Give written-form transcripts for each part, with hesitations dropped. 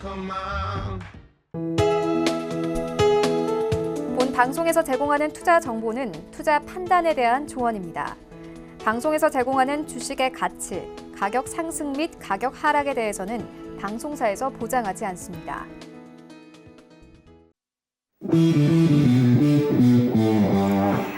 본 방송에서 제공하는 투자 정보는 투자 판단에 대한 조언입니다. 방송에서 제공하는 주식의 가치, 가격 상승 및 가격 하락에 대해서는 방송사에서 보장하지 않습니다.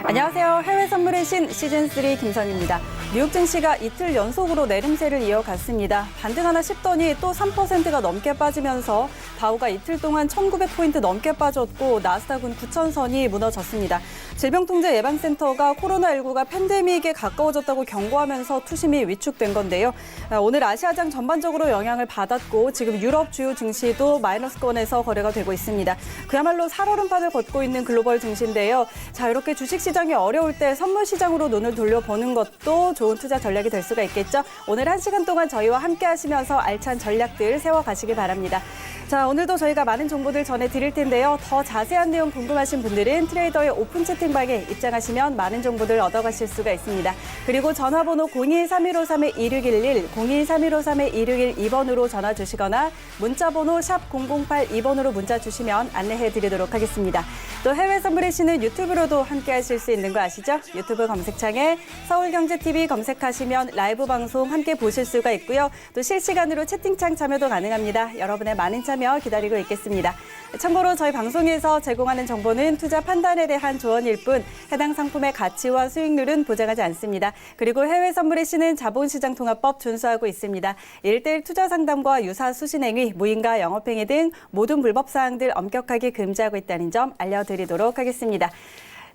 안녕하세요. 해외 선물의 신 시즌3 김선입니다. 뉴욕 증시가 이틀 연속으로 내림세를 이어갔습니다. 반등하나 싶더니 또 3%가 넘게 빠지면서 다우가 이틀 동안 1,900포인트 넘게 빠졌고 나스닥은 9,000선이 무너졌습니다. 질병통제예방센터가 코로나19가 팬데믹에 가까워졌다고 경고하면서 투심이 위축된 건데요. 오늘 아시아장 전반적으로 영향을 받았고 지금 유럽 주요 증시도 마이너스권에서 거래가 되고 있습니다. 그야말로 살얼음판을 걷고 있는 글로벌 증시인데요. 자, 이렇게 주식시장이 어려울 때 선물시장으로 눈을 돌려보는 것도 좋은 투자 전략이 될 수가 있겠죠. 오늘 1시간 동안 저희와 함께 하시면서 알찬 전략들 세워가시기 바랍니다. 자, 오늘도 저희가 많은 정보들 전해드릴 텐데요. 더 자세한 내용 궁금하신 분들은 트레이더의 오픈 채팅방에 입장하시면 많은 정보들 얻어가실 수가 있습니다. 그리고 전화번호 02-3153-2611, 02-3153-2612번으로 전화 주시거나 문자번호 샵 0082번으로 문자 주시면 안내해드리도록 하겠습니다. 또 해외 선물의 신은 유튜브로도 함께 하실 수 있는 거 아시죠? 유튜브 검색창에 서울경제TV 검색하시면 라이브 방송 함께 보실 수가 있고요. 또 실시간으로 채팅창 참여도 가능합니다. 여러분의 많은 참여 기다리고 있겠습니다. 참고로 저희 방송에서 제공하는 정보는 투자 판단에 대한 조언일 뿐 해당 상품의 가치와 수익률은 보장하지 않습니다. 그리고 해외 선물의 신은 자본시장통합법 준수하고 있습니다. 1:1 투자 상담과 유사 수신행위, 무인가 영업행위 등 모든 불법 사항들 엄격하게 금지하고 있다는 점 알려드리도록 하겠습니다.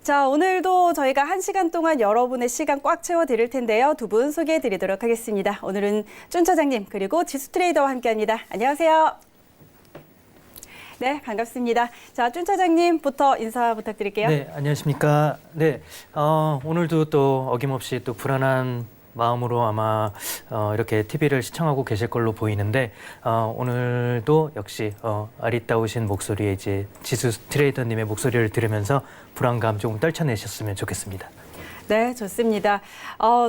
자, 오늘도 저희가 1시간 동안 여러분의 시간 꽉 채워드릴 텐데요. 두 분 소개해드리도록 하겠습니다. 오늘은 쭌 차장님 그리고 지수 트레이더와 함께합니다. 안녕하세요. 네, 반갑습니다. 자, 쭌 차장님부터 인사 부탁드릴게요. 네, 안녕하십니까. 네, 오늘도 또 어김없이 또 불안한 마음으로 아마 이렇게 TV를 시청하고 계실 걸로 보이는데 오늘도 역시 아리따우신 목소리에 이제 지수 트레이더님의 목소리를 들으면서 불안감 조금 떨쳐내셨으면 좋겠습니다. 네, 좋습니다.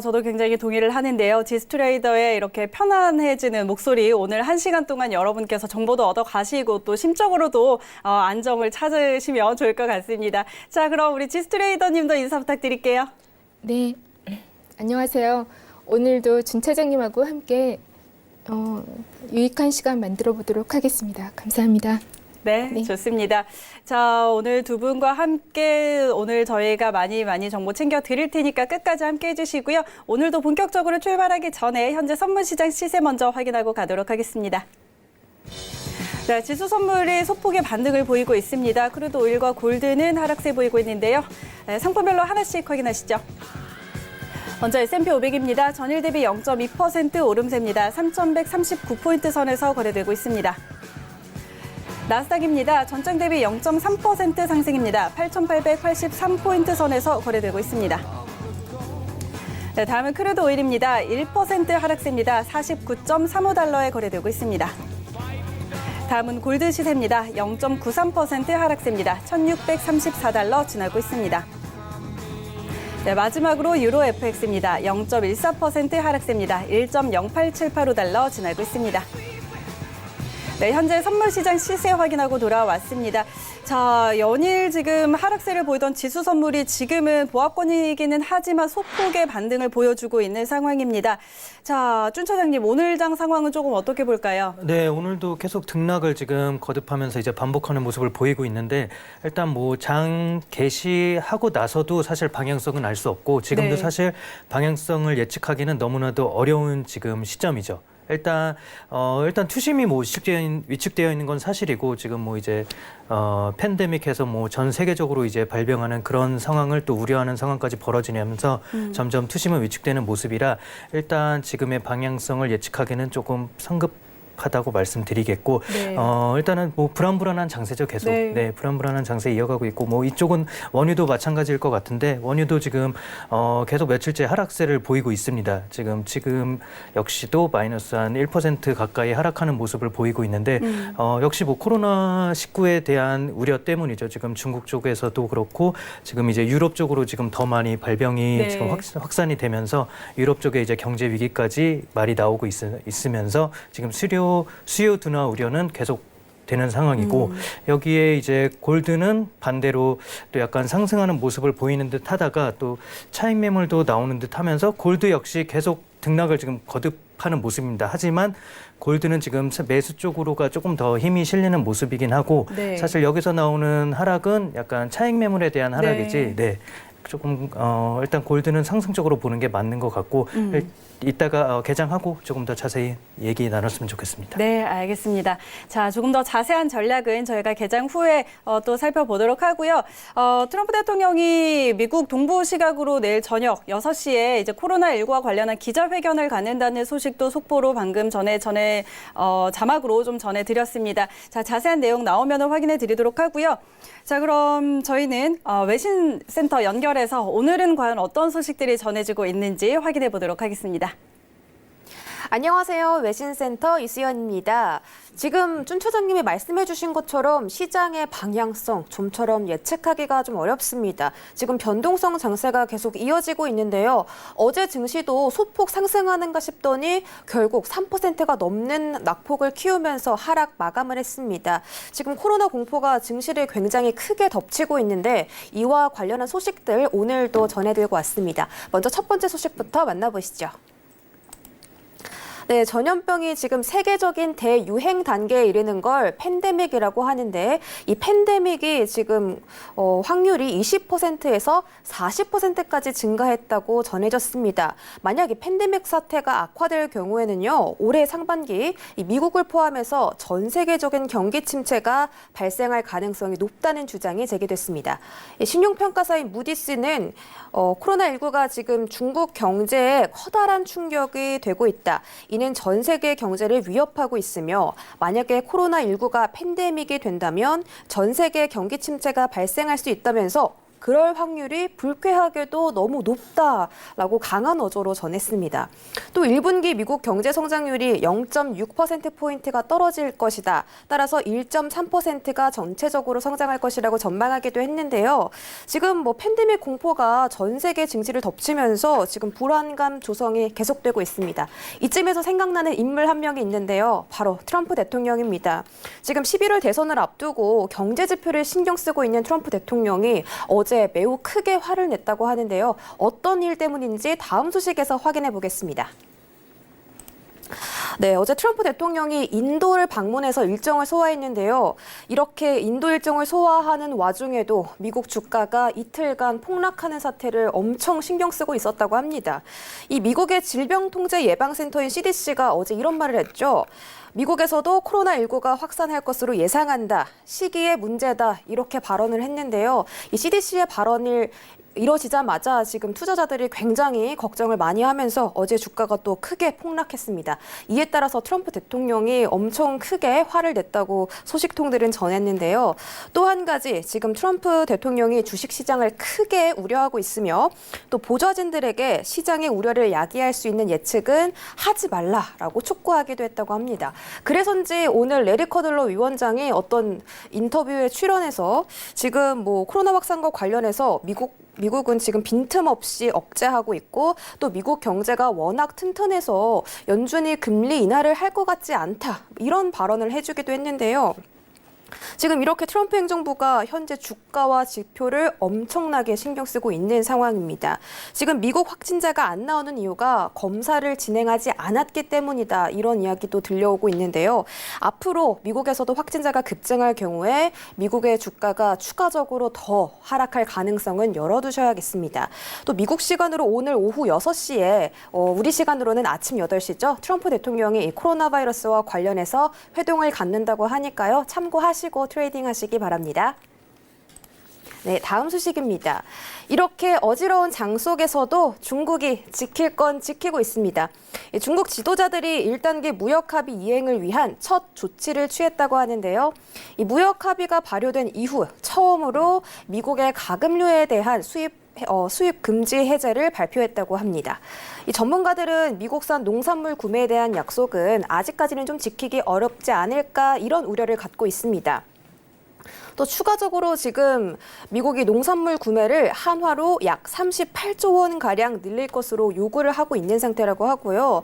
저도 굉장히 동의를 하는데요. 지수 트레이더의 이렇게 편안해지는 목소리 오늘 1시간 동안 여러분께서 정보도 얻어가시고 또 심적으로도 안정을 찾으시면 좋을 것 같습니다. 자, 그럼 우리 지수 트레이더님도 인사 부탁드릴게요. 네, 안녕하세요. 오늘도 준 차장님하고 함께 유익한 시간 만들어 보도록 하겠습니다. 감사합니다. 네, 네. 좋습니다. 자, 오늘 두 분과 함께 오늘 저희가 많이 정보 챙겨 드릴 테니까 끝까지 함께 해주시고요. 오늘도 본격적으로 출발하기 전에 현재 선물시장 시세 먼저 확인하고 가도록 하겠습니다. 네, 지수 선물이 소폭의 반등을 보이고 있습니다. 크루드 오일과 골드는 하락세 보이고 있는데요. 상품별로 하나씩 확인하시죠. 먼저 S&P 500입니다. 전일 대비 0.2% 오름세입니다. 3,139포인트 선에서 거래되고 있습니다. 나스닥입니다. 전장 대비 0.3% 상승입니다. 8,883포인트 선에서 거래되고 있습니다. 네, 다음은 크루드 오일입니다. 1% 하락세입니다. 49.35달러에 거래되고 있습니다. 다음은 골드 시세입니다. 0.93% 하락세입니다. 1,634달러 지나고 있습니다. 네, 마지막으로 유로 FX입니다. 0.14% 하락세입니다. 1.0878달러 지나고 있습니다. 네, 현재 선물시장 시세 확인하고 돌아왔습니다. 자, 연일 지금 하락세를 보이던 지수 선물이 지금은 보합권이기는 하지만 소폭의 반등을 보여주고 있는 상황입니다. 자, 쭌 차장님, 오늘 장 상황은 조금 어떻게 볼까요? 네, 오늘도 계속 등락을 지금 거듭하면서 이제 반복하는 모습을 보이고 있는데 일단 뭐 장 개시하고 나서도 사실 방향성은 알 수 없고 지금도 네. 사실 방향성을 예측하기는 너무나도 어려운 지금 시점이죠. 일단 투심이 뭐 위축되어 있는 건 사실이고 지금 뭐 이제 팬데믹해서 뭐 전 세계적으로 이제 발병하는 그런 상황을 또 우려하는 상황까지 벌어지면서 점점 투심은 위축되는 모습이라 일단 지금의 방향성을 예측하기는 조금 성급하다고 말씀드리겠고 네. 일단은 뭐 불안불안한 장세죠 계속. 네. 네, 불안불안한 장세 이어가고 있고 뭐 이쪽은 원유도 마찬가지일 것 같은데 원유도 지금 계속 며칠째 하락세를 보이고 있습니다. 지금 역시도 마이너스 한 1% 가까이 하락하는 모습을 보이고 있는데 역시 뭐 코로나19에 대한 우려 때문이죠. 지금 중국 쪽에서도 그렇고 지금 이제 유럽 쪽으로 지금 더 많이 발병이 네. 지금 확산이 되면서 유럽 쪽에 이제 경제 위기까지 말이 나오고 있으면서 지금 수요 둔화 우려는 계속 되는 상황이고 여기에 이제 골드는 반대로 또 약간 상승하는 모습을 보이는 듯 하다가 또 차익 매물도 나오는 듯 하면서 골드 역시 계속 등락을 지금 거듭하는 모습입니다. 하지만 골드는 지금 매수 쪽으로가 조금 더 힘이 실리는 모습이긴 하고 네. 사실 여기서 나오는 하락은 약간 차익 매물에 대한 하락이지 네. 조금 일단 골드는 상승적으로 보는 게 맞는 것 같고 이따가 개장하고 조금 더 자세히 얘기 나눴으면 좋겠습니다. 네, 알겠습니다. 자, 조금 더 자세한 전략은 저희가 개장 후에 또 살펴보도록 하고요. 트럼프 대통령이 미국 동부 시각으로 내일 저녁 6시에 이제 코로나19와 관련한 기자회견을 갖는다는 소식도 속보로 방금 전에 자막으로 좀 전해드렸습니다. 자, 자세한 내용 나오면 확인해 드리도록 하고요. 자, 그럼 저희는 외신센터 연결해서 오늘은 과연 어떤 소식들이 전해지고 있는지 확인해 보도록 하겠습니다. 안녕하세요. 외신센터 이수연입니다. 지금 준 차장님이 말씀해 주신 것처럼 시장의 방향성 좀처럼 예측하기가 좀 어렵습니다. 지금 변동성 장세가 계속 이어지고 있는데요. 어제 증시도 소폭 상승하는가 싶더니 결국 3%가 넘는 낙폭을 키우면서 하락 마감을 했습니다. 지금 코로나 공포가 증시를 굉장히 크게 덮치고 있는데 이와 관련한 소식들 오늘도 전해드리고 왔습니다. 먼저 첫 번째 소식부터 만나보시죠. 네, 전염병이 지금 세계적인 대유행 단계에 이르는 걸 팬데믹이라고 하는데 이 팬데믹이 지금 확률이 20%에서 40%까지 증가했다고 전해졌습니다. 만약 이 팬데믹 사태가 악화될 경우에는요, 올해 상반기 이 미국을 포함해서 전 세계적인 경기 침체가 발생할 가능성이 높다는 주장이 제기됐습니다. 신용평가사인 무디스는 코로나19가 지금 중국 경제에 커다란 충격이 되고 있다. 이는 전 세계 경제를 위협하고 있으며 만약에 코로나19가 팬데믹이 된다면 전 세계 경기 침체가 발생할 수 있다면서 그럴 확률이 불쾌하게도 너무 높다라고 강한 어조로 전했습니다. 또 1분기 미국 경제 성장률이 0.6%포인트가 떨어질 것이다. 따라서 1.3%가 전체적으로 성장할 것이라고 전망하기도 했는데요. 지금 팬데믹 공포가 전 세계 증시를 덮치면서 지금 불안감 조성이 계속되고 있습니다. 이쯤에서 생각나는 인물 한 명이 있는데요. 바로 트럼프 대통령입니다. 지금 11월 대선을 앞두고 경제 지표를 신경 쓰고 있는 트럼프 대통령이 어제 매우 크게 화를 냈다고 하는데요. 어떤 일 때문인지 다음 소식에서 확인해 보겠습니다. 네, 어제 트럼프 대통령이 인도를 방문해서 일정을 소화했는데요. 이렇게 인도 일정을 소화하는 와중에도 미국 주가가 이틀간 폭락하는 사태를 엄청 신경 쓰고 있었다고 합니다. 이 미국의 질병통제예방센터인 CDC가 어제 이런 말을 했죠. 미국에서도 코로나19가 확산할 것으로 예상한다. 시기의 문제다. 이렇게 발언을 했는데요. 이 CDC의 발언을 이뤄지자마자 지금 투자자들이 굉장히 걱정을 많이 하면서 어제 주가가 또 크게 폭락했습니다. 이에 따라서 트럼프 대통령이 엄청 크게 화를 냈다고 소식통들은 전했는데요. 또 한 가지 지금 트럼프 대통령이 주식시장을 크게 우려하고 있으며 또 보좌진들에게 시장의 우려를 야기할 수 있는 예측은 하지 말라라고 촉구하기도 했다고 합니다. 그래서인지 오늘 레리 커들러 위원장이 어떤 인터뷰에 출연해서 지금 코로나 확산과 관련해서 미국은 지금 빈틈없이 억제하고 있고 또 미국 경제가 워낙 튼튼해서 연준이 금리 인하를 할 것 같지 않다. 이런 발언을 해주기도 했는데요. 지금 이렇게 트럼프 행정부가 현재 주가와 지표를 엄청나게 신경 쓰고 있는 상황입니다. 지금 미국 확진자가 안 나오는 이유가 검사를 진행하지 않았기 때문이다. 이런 이야기도 들려오고 있는데요. 앞으로 미국에서도 확진자가 급증할 경우에 미국의 주가가 추가적으로 더 하락할 가능성은 열어두셔야겠습니다. 또 미국 시간으로 오늘 오후 6시에 우리 시간으로는 아침 8시죠. 트럼프 대통령이 이 코로나 바이러스와 관련해서 회동을 갖는다고 하니까요. 참고하시고 트레이딩 하시기 바랍니다. 네, 다음 소식입니다. 이렇게 어지러운 장 속에서도 중국이 지킬 건 지키고 있습니다. 중국 지도자들이 1단계 무역 합의 이행을 위한 첫 조치를 취했다고 하는데요. 이 무역 합의가 발효된 이후 처음으로 미국의 가금류에 대한 수입 금지 해제를 발표했다고 합니다. 이 전문가들은 미국산 농산물 구매에 대한 약속은 아직까지는 좀 지키기 어렵지 않을까 이런 우려를 갖고 있습니다. 또 추가적으로 지금 미국이 농산물 구매를 한화로 약 38조 원 가량 늘릴 것으로 요구를 하고 있는 상태라고 하고요.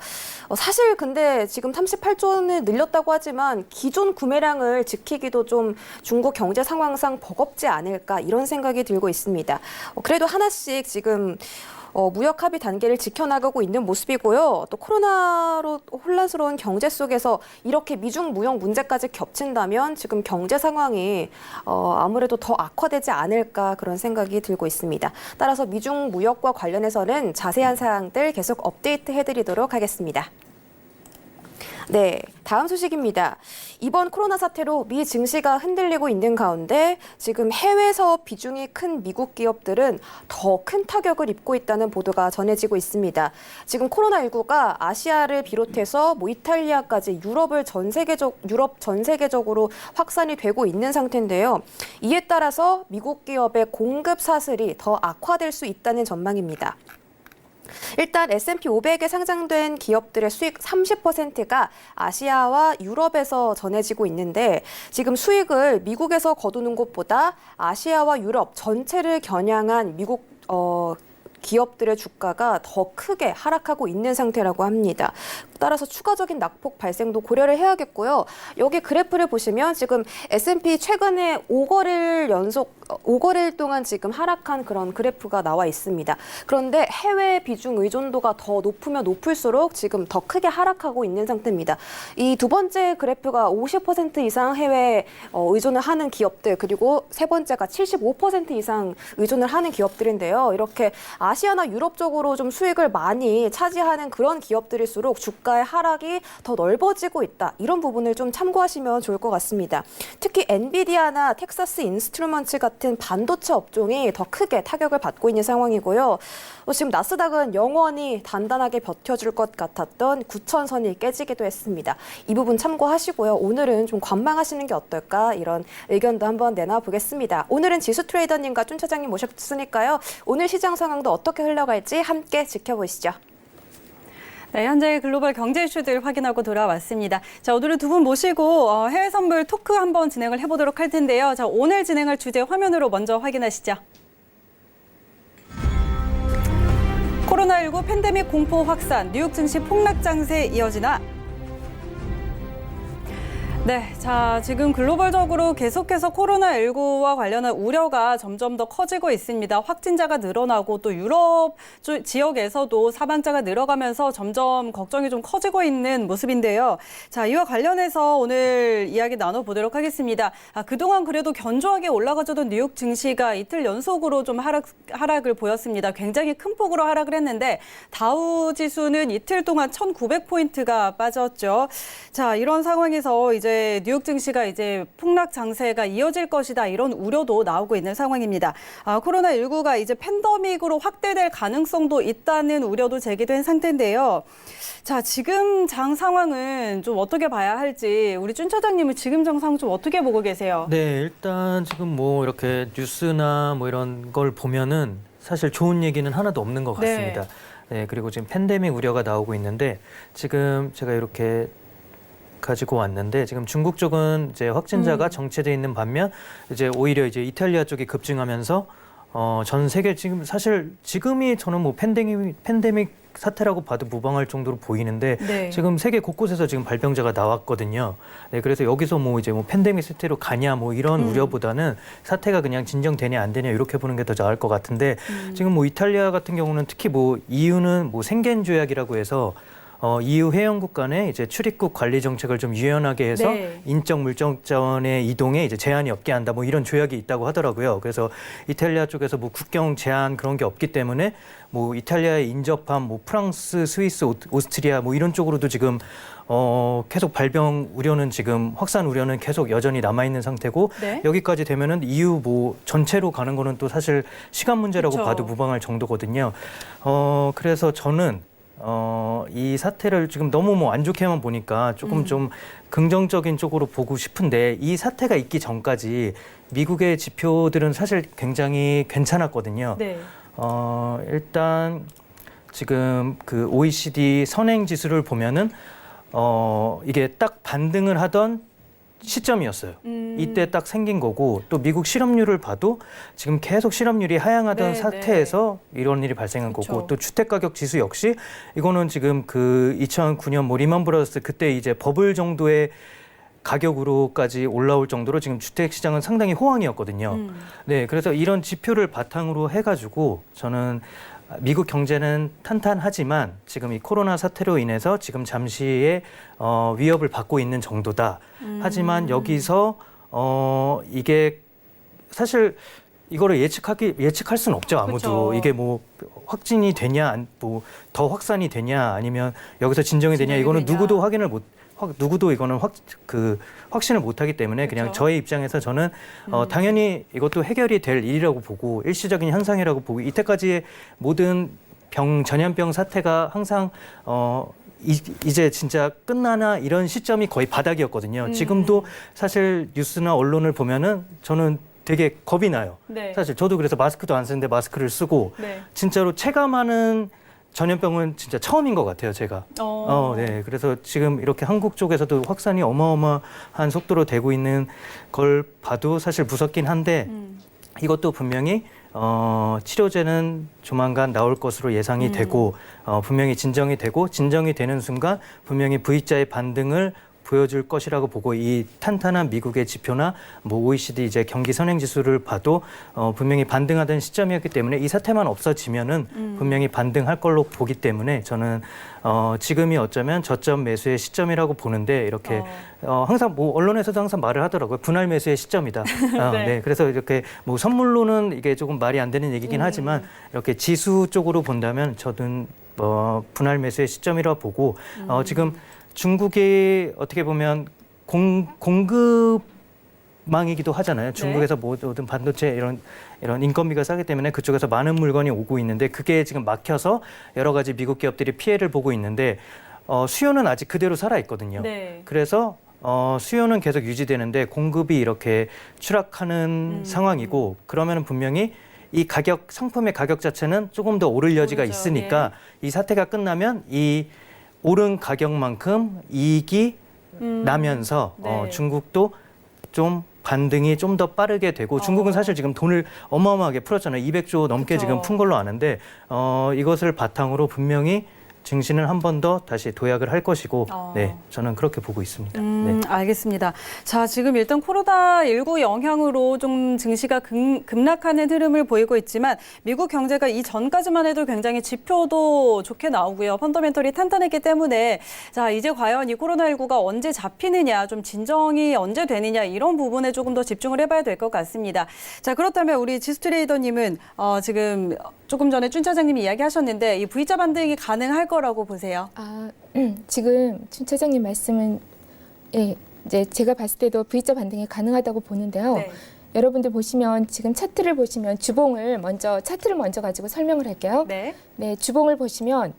사실 근데 지금 38조 원을 늘렸다고 하지만 기존 구매량을 지키기도 좀 중국 경제 상황상 버겁지 않을까 이런 생각이 들고 있습니다. 그래도 하나씩 지금 무역 합의 단계를 지켜나가고 있는 모습이고요. 또 코로나로 혼란스러운 경제 속에서 이렇게 미중 무역 문제까지 겹친다면 지금 경제 상황이 아무래도 더 악화되지 않을까 그런 생각이 들고 있습니다. 따라서 미중 무역과 관련해서는 자세한 사항들 계속 업데이트 해드리도록 하겠습니다. 네, 다음 소식입니다. 이번 코로나 사태로 미 증시가 흔들리고 있는 가운데 지금 해외 사업 비중이 큰 미국 기업들은 더 큰 타격을 입고 있다는 보도가 전해지고 있습니다. 지금 코로나19가 아시아를 비롯해서 이탈리아까지 유럽 전 세계적으로 확산이 되고 있는 상태인데요. 이에 따라서 미국 기업의 공급 사슬이 더 악화될 수 있다는 전망입니다. 일단 S&P 500에 상장된 기업들의 수익 30%가 아시아와 유럽에서 전해지고 있는데 지금 수익을 미국에서 거두는 곳보다 아시아와 유럽 전체를 겨냥한 미국 기업들의 주가가 더 크게 하락하고 있는 상태라고 합니다. 따라서 추가적인 낙폭 발생도 고려를 해야겠고요. 여기 그래프를 보시면 지금 S&P 최근에 5거래일 동안 지금 하락한 그런 그래프가 나와 있습니다. 그런데 해외 비중 의존도가 더 높으면 높을수록 지금 더 크게 하락하고 있는 상태입니다. 이 두 번째 그래프가 50% 이상 해외 의존을 하는 기업들, 그리고 세 번째가 75% 이상 의존을 하는 기업들인데요. 이렇게 아시아나 유럽 쪽으로 좀 수익을 많이 차지하는 그런 기업들일수록 주가의 하락이 더 넓어지고 있다. 이런 부분을 좀 참고하시면 좋을 것 같습니다. 특히 엔비디아나 텍사스 인스트루먼트 같은 반도체 업종이 더 크게 타격을 받고 있는 상황이고요. 지금 나스닥은 영원히 단단하게 버텨줄 것 같았던 9,000선이 깨지기도 했습니다. 이 부분 참고하시고요. 오늘은 좀 관망하시는 게 어떨까 이런 의견도 한번 내놔보겠습니다. 오늘은 지수 트레이더님과 쭌 차장님 모셨으니까요. 오늘 시장 상황도 어떻게 흘러갈지 함께 지켜보시죠. 네, 현재 글로벌 경제 이슈들 확인하고 돌아왔습니다. 자, 오늘은 두 분 모시고 해외 선물 토크 한번 진행을 해보도록 할 텐데요. 자, 오늘 진행할 주제 화면으로 먼저 확인하시죠. 코로나19 팬데믹 공포 확산, 뉴욕 증시 폭락 장세 이어지나? 네, 자, 지금 글로벌적으로 계속해서 코로나19와 관련한 우려가 점점 더 커지고 있습니다. 확진자가 늘어나고 또 유럽 지역에서도 사망자가 늘어가면서 점점 걱정이 좀 커지고 있는 모습인데요. 자, 이와 관련해서 오늘 이야기 나눠보도록 하겠습니다. 그동안 그래도 견조하게 올라가주던 뉴욕 증시가 이틀 연속으로 좀 하락을 보였습니다. 굉장히 큰 폭으로 하락을 했는데 다우 지수는 이틀 동안 1,900포인트가 빠졌죠. 자, 이런 상황에서 이제 뉴욕 증시가 이제 폭락 장세가 이어질 것이다 이런 우려도 나오고 있는 상황입니다. 코로나19가 이제 팬데믹으로 확대될 가능성도 있다는 우려도 제기된 상태인데요. 자, 지금 장 상황은 좀 어떻게 봐야 할지 우리 쭌 차장님은 지금 장 상황 좀 어떻게 보고 계세요? 네, 일단 지금 이렇게 뉴스나 이런 걸 보면은 사실 좋은 얘기는 하나도 없는 것 같습니다. 네, 그리고 지금 팬데믹 우려가 나오고 있는데 지금 제가 이렇게 가지고 왔는데 지금 중국 쪽은 이제 확진자가 정체돼 있는 반면 이제 오히려 이제 이탈리아 쪽이 급증하면서 전 세계 지금이 저는 팬데믹 사태라고 봐도 무방할 정도로 보이는데 네. 지금 세계 곳곳에서 지금 발병자가 나왔거든요. 네, 그래서 여기서 이제 팬데믹 사태로 가냐 이런 우려보다는 사태가 그냥 진정되냐 안 되냐 이렇게 보는 게 더 나을 것 같은데 지금 이탈리아 같은 경우는 특히 EU는 생겐 조약이라고 해서 EU 회원국 간의 이제 출입국 관리 정책을 좀 유연하게 해서 네. 인적 물적 자원의 이동에 이제 제한이 없게 한다 이런 조약이 있다고 하더라고요. 그래서 이탈리아 쪽에서 국경 제한 그런 게 없기 때문에 이탈리아에 인접한 프랑스, 스위스, 오스트리아 이런 쪽으로도 지금 계속 발병 우려는 지금 확산 우려는 계속 여전히 남아 있는 상태고 네. 여기까지 되면은 EU 전체로 가는 거는 또 사실 시간 문제라고 그쵸. 봐도 무방할 정도거든요. 그래서 저는 이 사태를 지금 너무 안 좋게만 보니까 조금 좀 긍정적인 쪽으로 보고 싶은데 이 사태가 있기 전까지 미국의 지표들은 사실 굉장히 괜찮았거든요. 네. 일단 지금 그 OECD 선행 지수를 보면은 이게 딱 반등을 하던 시점이었어요. 이때 딱 생긴 거고 또 미국 실업률을 봐도 지금 계속 실업률이 하향하던 네, 상태에서 이런 일이 발생한 그쵸. 거고 또 주택가격 지수 역시 이거는 지금 그 2009년 뭐 리먼 브라더스 그때 이제 버블 정도의 가격으로까지 올라올 정도로 지금 주택 시장은 상당히 호황이었거든요. 네, 그래서 이런 지표를 바탕으로 해가지고 저는 미국 경제는 탄탄하지만 지금 이 코로나 사태로 인해서 지금 잠시의 위협을 받고 있는 정도다. 하지만 여기서 이게 사실 이거를 예측할 수는 없죠. 아무도 그쵸. 이게 뭐 확진이 되냐, 뭐 더 확산이 되냐, 아니면 여기서 진정이 되냐, 이거는 누구도 확인을 못. 누구도 이거는 확신을 못하기 때문에 그냥 그쵸. 저의 입장에서 저는 당연히 이것도 해결이 될 일이라고 보고 일시적인 현상이라고 보고 이때까지의 모든 전염병 사태가 항상 이제 진짜 끝나나 이런 시점이 거의 바닥이었거든요. 지금도 사실 뉴스나 언론을 보면은 저는 되게 겁이 나요. 네. 사실 저도 그래서 마스크도 안 쓰는데 마스크를 쓰고 네. 진짜로 체감하는 전염병은 진짜 처음인 것 같아요, 제가. 네. 그래서 지금 이렇게 한국 쪽에서도 확산이 어마어마한 속도로 되고 있는 걸 봐도 사실 무섭긴 한데 이것도 분명히 치료제는 조만간 나올 것으로 예상이 되고 분명히 진정이 되는 순간 분명히 V자의 반등을 보여줄 것이라고 보고 이 탄탄한 미국의 지표나 뭐 OECD 이제 경기 선행 지수를 봐도 분명히 반등하던 시점이었기 때문에 이 사태만 없어지면은 분명히 반등할 걸로 보기 때문에 저는 지금이 어쩌면 저점 매수의 시점이라고 보는데 이렇게 항상 뭐 언론에서도 항상 말을 하더라고요. 분할 매수의 시점이다. 네. 네. 그래서 이렇게 뭐 선물로는 이게 조금 말이 안 되는 얘기긴 하지만 이렇게 지수 쪽으로 본다면 저는 분할 매수의 시점이라고 보고 지금 중국이 어떻게 보면 공급망이기도 하잖아요. 중국에서 모든 반도체 이런 인건비가 싸기 때문에 그쪽에서 많은 물건이 오고 있는데 그게 지금 막혀서 여러 가지 미국 기업들이 피해를 보고 있는데 수요는 아직 그대로 살아 있거든요. 네. 그래서 수요는 계속 유지되는데 공급이 이렇게 추락하는 상황이고 그러면은 분명히 이 상품의 가격 자체는 조금 더 오를 여지가 오르죠. 있으니까 이 사태가 끝나면 이 오른 가격만큼 이익이 나면서 네. 중국도 좀 반등이 좀 더 빠르게 되고 중국은 사실 지금 돈을 어마어마하게 풀었잖아요. 200조 넘게 그쵸. 지금 푼 걸로 아는데 이것을 바탕으로 분명히 증시는 한 번 더 다시 도약을 할 것이고 네, 저는 그렇게 보고 있습니다. 네. 알겠습니다. 자, 지금 일단 코로나19 영향으로 좀 증시가 급락하는 흐름을 보이고 있지만 미국 경제가 이전까지만 해도 굉장히 지표도 좋게 나오고요. 펀더멘털이 탄탄했기 때문에 자, 이제 과연 이 코로나19가 언제 잡히느냐, 좀 진정이 언제 되느냐 이런 부분에 조금 더 집중을 해봐야 될 것 같습니다. 자, 그렇다면 우리 지수트레이더님은 지금 조금 전에 준 차장님이 이야기하셨는데 이 V자 반등이 가능할 거라고 보세요? 지금 춘 차장님 말씀은 이제 제가 봤을 때도 V자 반등이 가능하다고 보는데요. 네. 여러분들 보시면 지금 차트를 보시면 차트를 먼저 가지고 설명을 할게요. 네. 네, 주봉을 보시면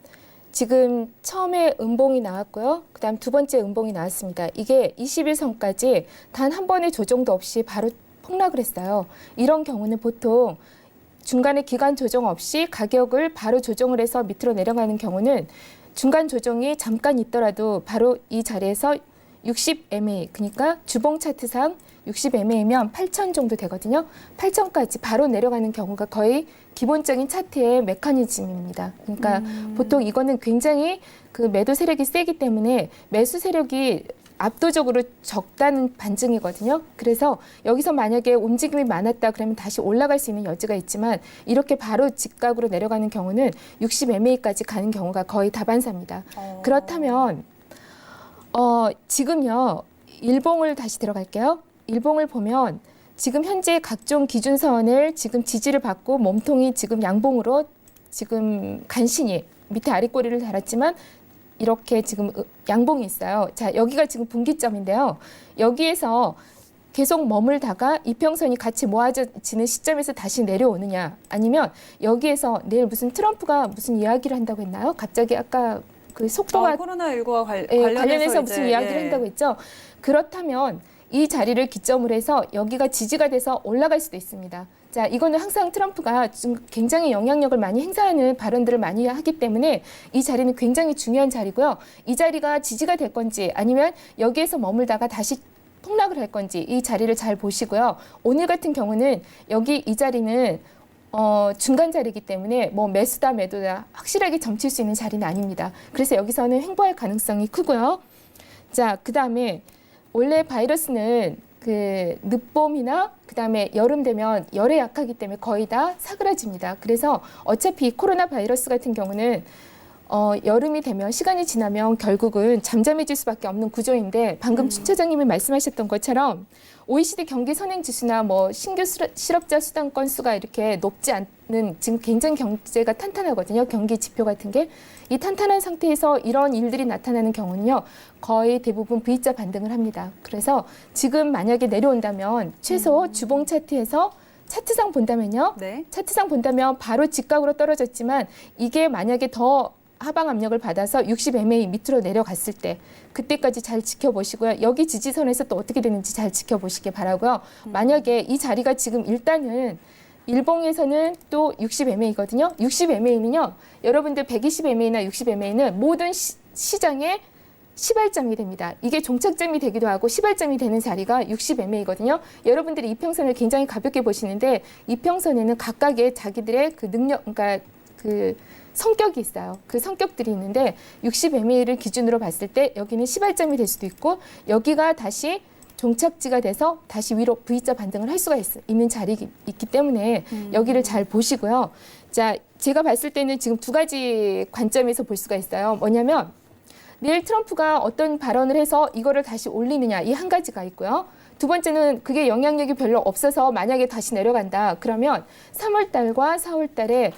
지금 처음에 음봉이 나왔고요. 그다음 두 번째 음봉이 나왔습니다. 이게 20일선까지 단 한 번의 조정도 없이 바로 폭락을 했어요. 이런 경우는 보통 중간에 기간 조정 없이 가격을 바로 조정을 해서 밑으로 내려가는 경우는 중간 조정이 잠깐 있더라도 바로 이 자리에서 60MA, 그러니까 주봉 차트상 60MA면 8,000 정도 되거든요. 8,000까지 바로 내려가는 경우가 거의 기본적인 차트의 메커니즘입니다. 그러니까 보통 이거는 굉장히 그 매도 세력이 세기 때문에 매수 세력이 압도적으로 적다는 반증이거든요. 그래서 여기서 만약에 움직임이 많았다 그러면 다시 올라갈 수 있는 여지가 있지만 이렇게 바로 직각으로 내려가는 경우는 60MA까지 가는 경우가 거의 다반사입니다. 그렇다면 지금요. 일봉을 다시 들어갈게요. 일봉을 보면 지금 현재 각종 기준선을 지금 지지를 받고 몸통이 지금 양봉으로 지금 간신히 밑에 아랫꼬리를 달았지만 이렇게 지금 양봉이 있어요. 자, 여기가 지금 분기점인데요. 여기에서 계속 머물다가 이평선이 같이 모아지는 시점에서 다시 내려오느냐 아니면 여기에서 내일 무슨 트럼프가 무슨 이야기를 한다고 했나요? 갑자기 아까 그 속도가 코로나19와 관련해서 무슨 이제, 이야기를 한다고 했죠. 그렇다면 이 자리를 기점으로 해서 여기가 지지가 돼서 올라갈 수도 있습니다. 자, 이거는 항상 트럼프가 좀 굉장히 영향력을 많이 행사하는 발언들을 많이 하기 때문에 이 자리는 굉장히 중요한 자리고요. 이 자리가 지지가 될 건지 아니면 여기에서 머물다가 다시 폭락을 할 건지 이 자리를 잘 보시고요. 오늘 같은 경우는 여기 이 자리는 중간 자리이기 때문에 뭐 매수다 매도다 확실하게 점칠 수 있는 자리는 아닙니다. 그래서 여기서는 횡보할 가능성이 크고요. 자, 그다음에 원래 바이러스는 그 늦봄이나 그다음에 여름 되면 열에 약하기 때문에 거의 다 사그라집니다. 그래서 어차피 코로나 바이러스 같은 경우는 여름이 되면 시간이 지나면 결국은 잠잠해질 수밖에 없는 구조인데 방금 춘 차장님이 말씀하셨던 것처럼 OECD 경기 선행 지수나 뭐 신규 실업자 수당 건수가 이렇게 높지 않는 지금 굉장히 경제가 탄탄하거든요. 경기 지표 같은 게. 이 탄탄한 상태에서 이런 일들이 나타나는 경우는요. 거의 대부분 V자 반등을 합니다. 그래서 지금 만약에 내려온다면 최소 주봉 차트에서 차트상 본다면요. 네. 차트상 본다면 바로 직각으로 떨어졌지만 이게 만약에 더 하방 압력을 받아서 60MA 밑으로 내려갔을 때 그때까지 잘 지켜보시고요. 여기 지지선에서 또 어떻게 되는지 잘 지켜보시기 바라고요. 만약에 이 자리가 지금 일단은 일봉에서는 또 60MA거든요. 60MA는요. 여러분들 120MA나 60MA는 모든 시장의 시발점이 됩니다. 이게 종착점이 되기도 하고 시발점이 되는 자리가 60MA거든요. 여러분들이 이평선을 굉장히 가볍게 보시는데 이평선에는 각각의 자기들의 그 능력, 그러니까 그 성격이 있어요. 그 성격들이 있는데 60MA를 기준으로 봤을 때 여기는 시발점이 될 수도 있고 여기가 다시 종착지가 돼서 다시 위로 V자 반등을 할 수가 있는 자리가 있기 때문에 여기를 잘 보시고요. 자, 제가 봤을 때는 지금 두 가지 관점에서 볼 수가 있어요. 뭐냐면 내일 트럼프가 어떤 발언을 해서 이거를 다시 올리느냐 이 한 가지가 있고요. 두 번째는 그게 영향력이 별로 없어서 만약에 다시 내려간다. 그러면 3월 달과 4월 달에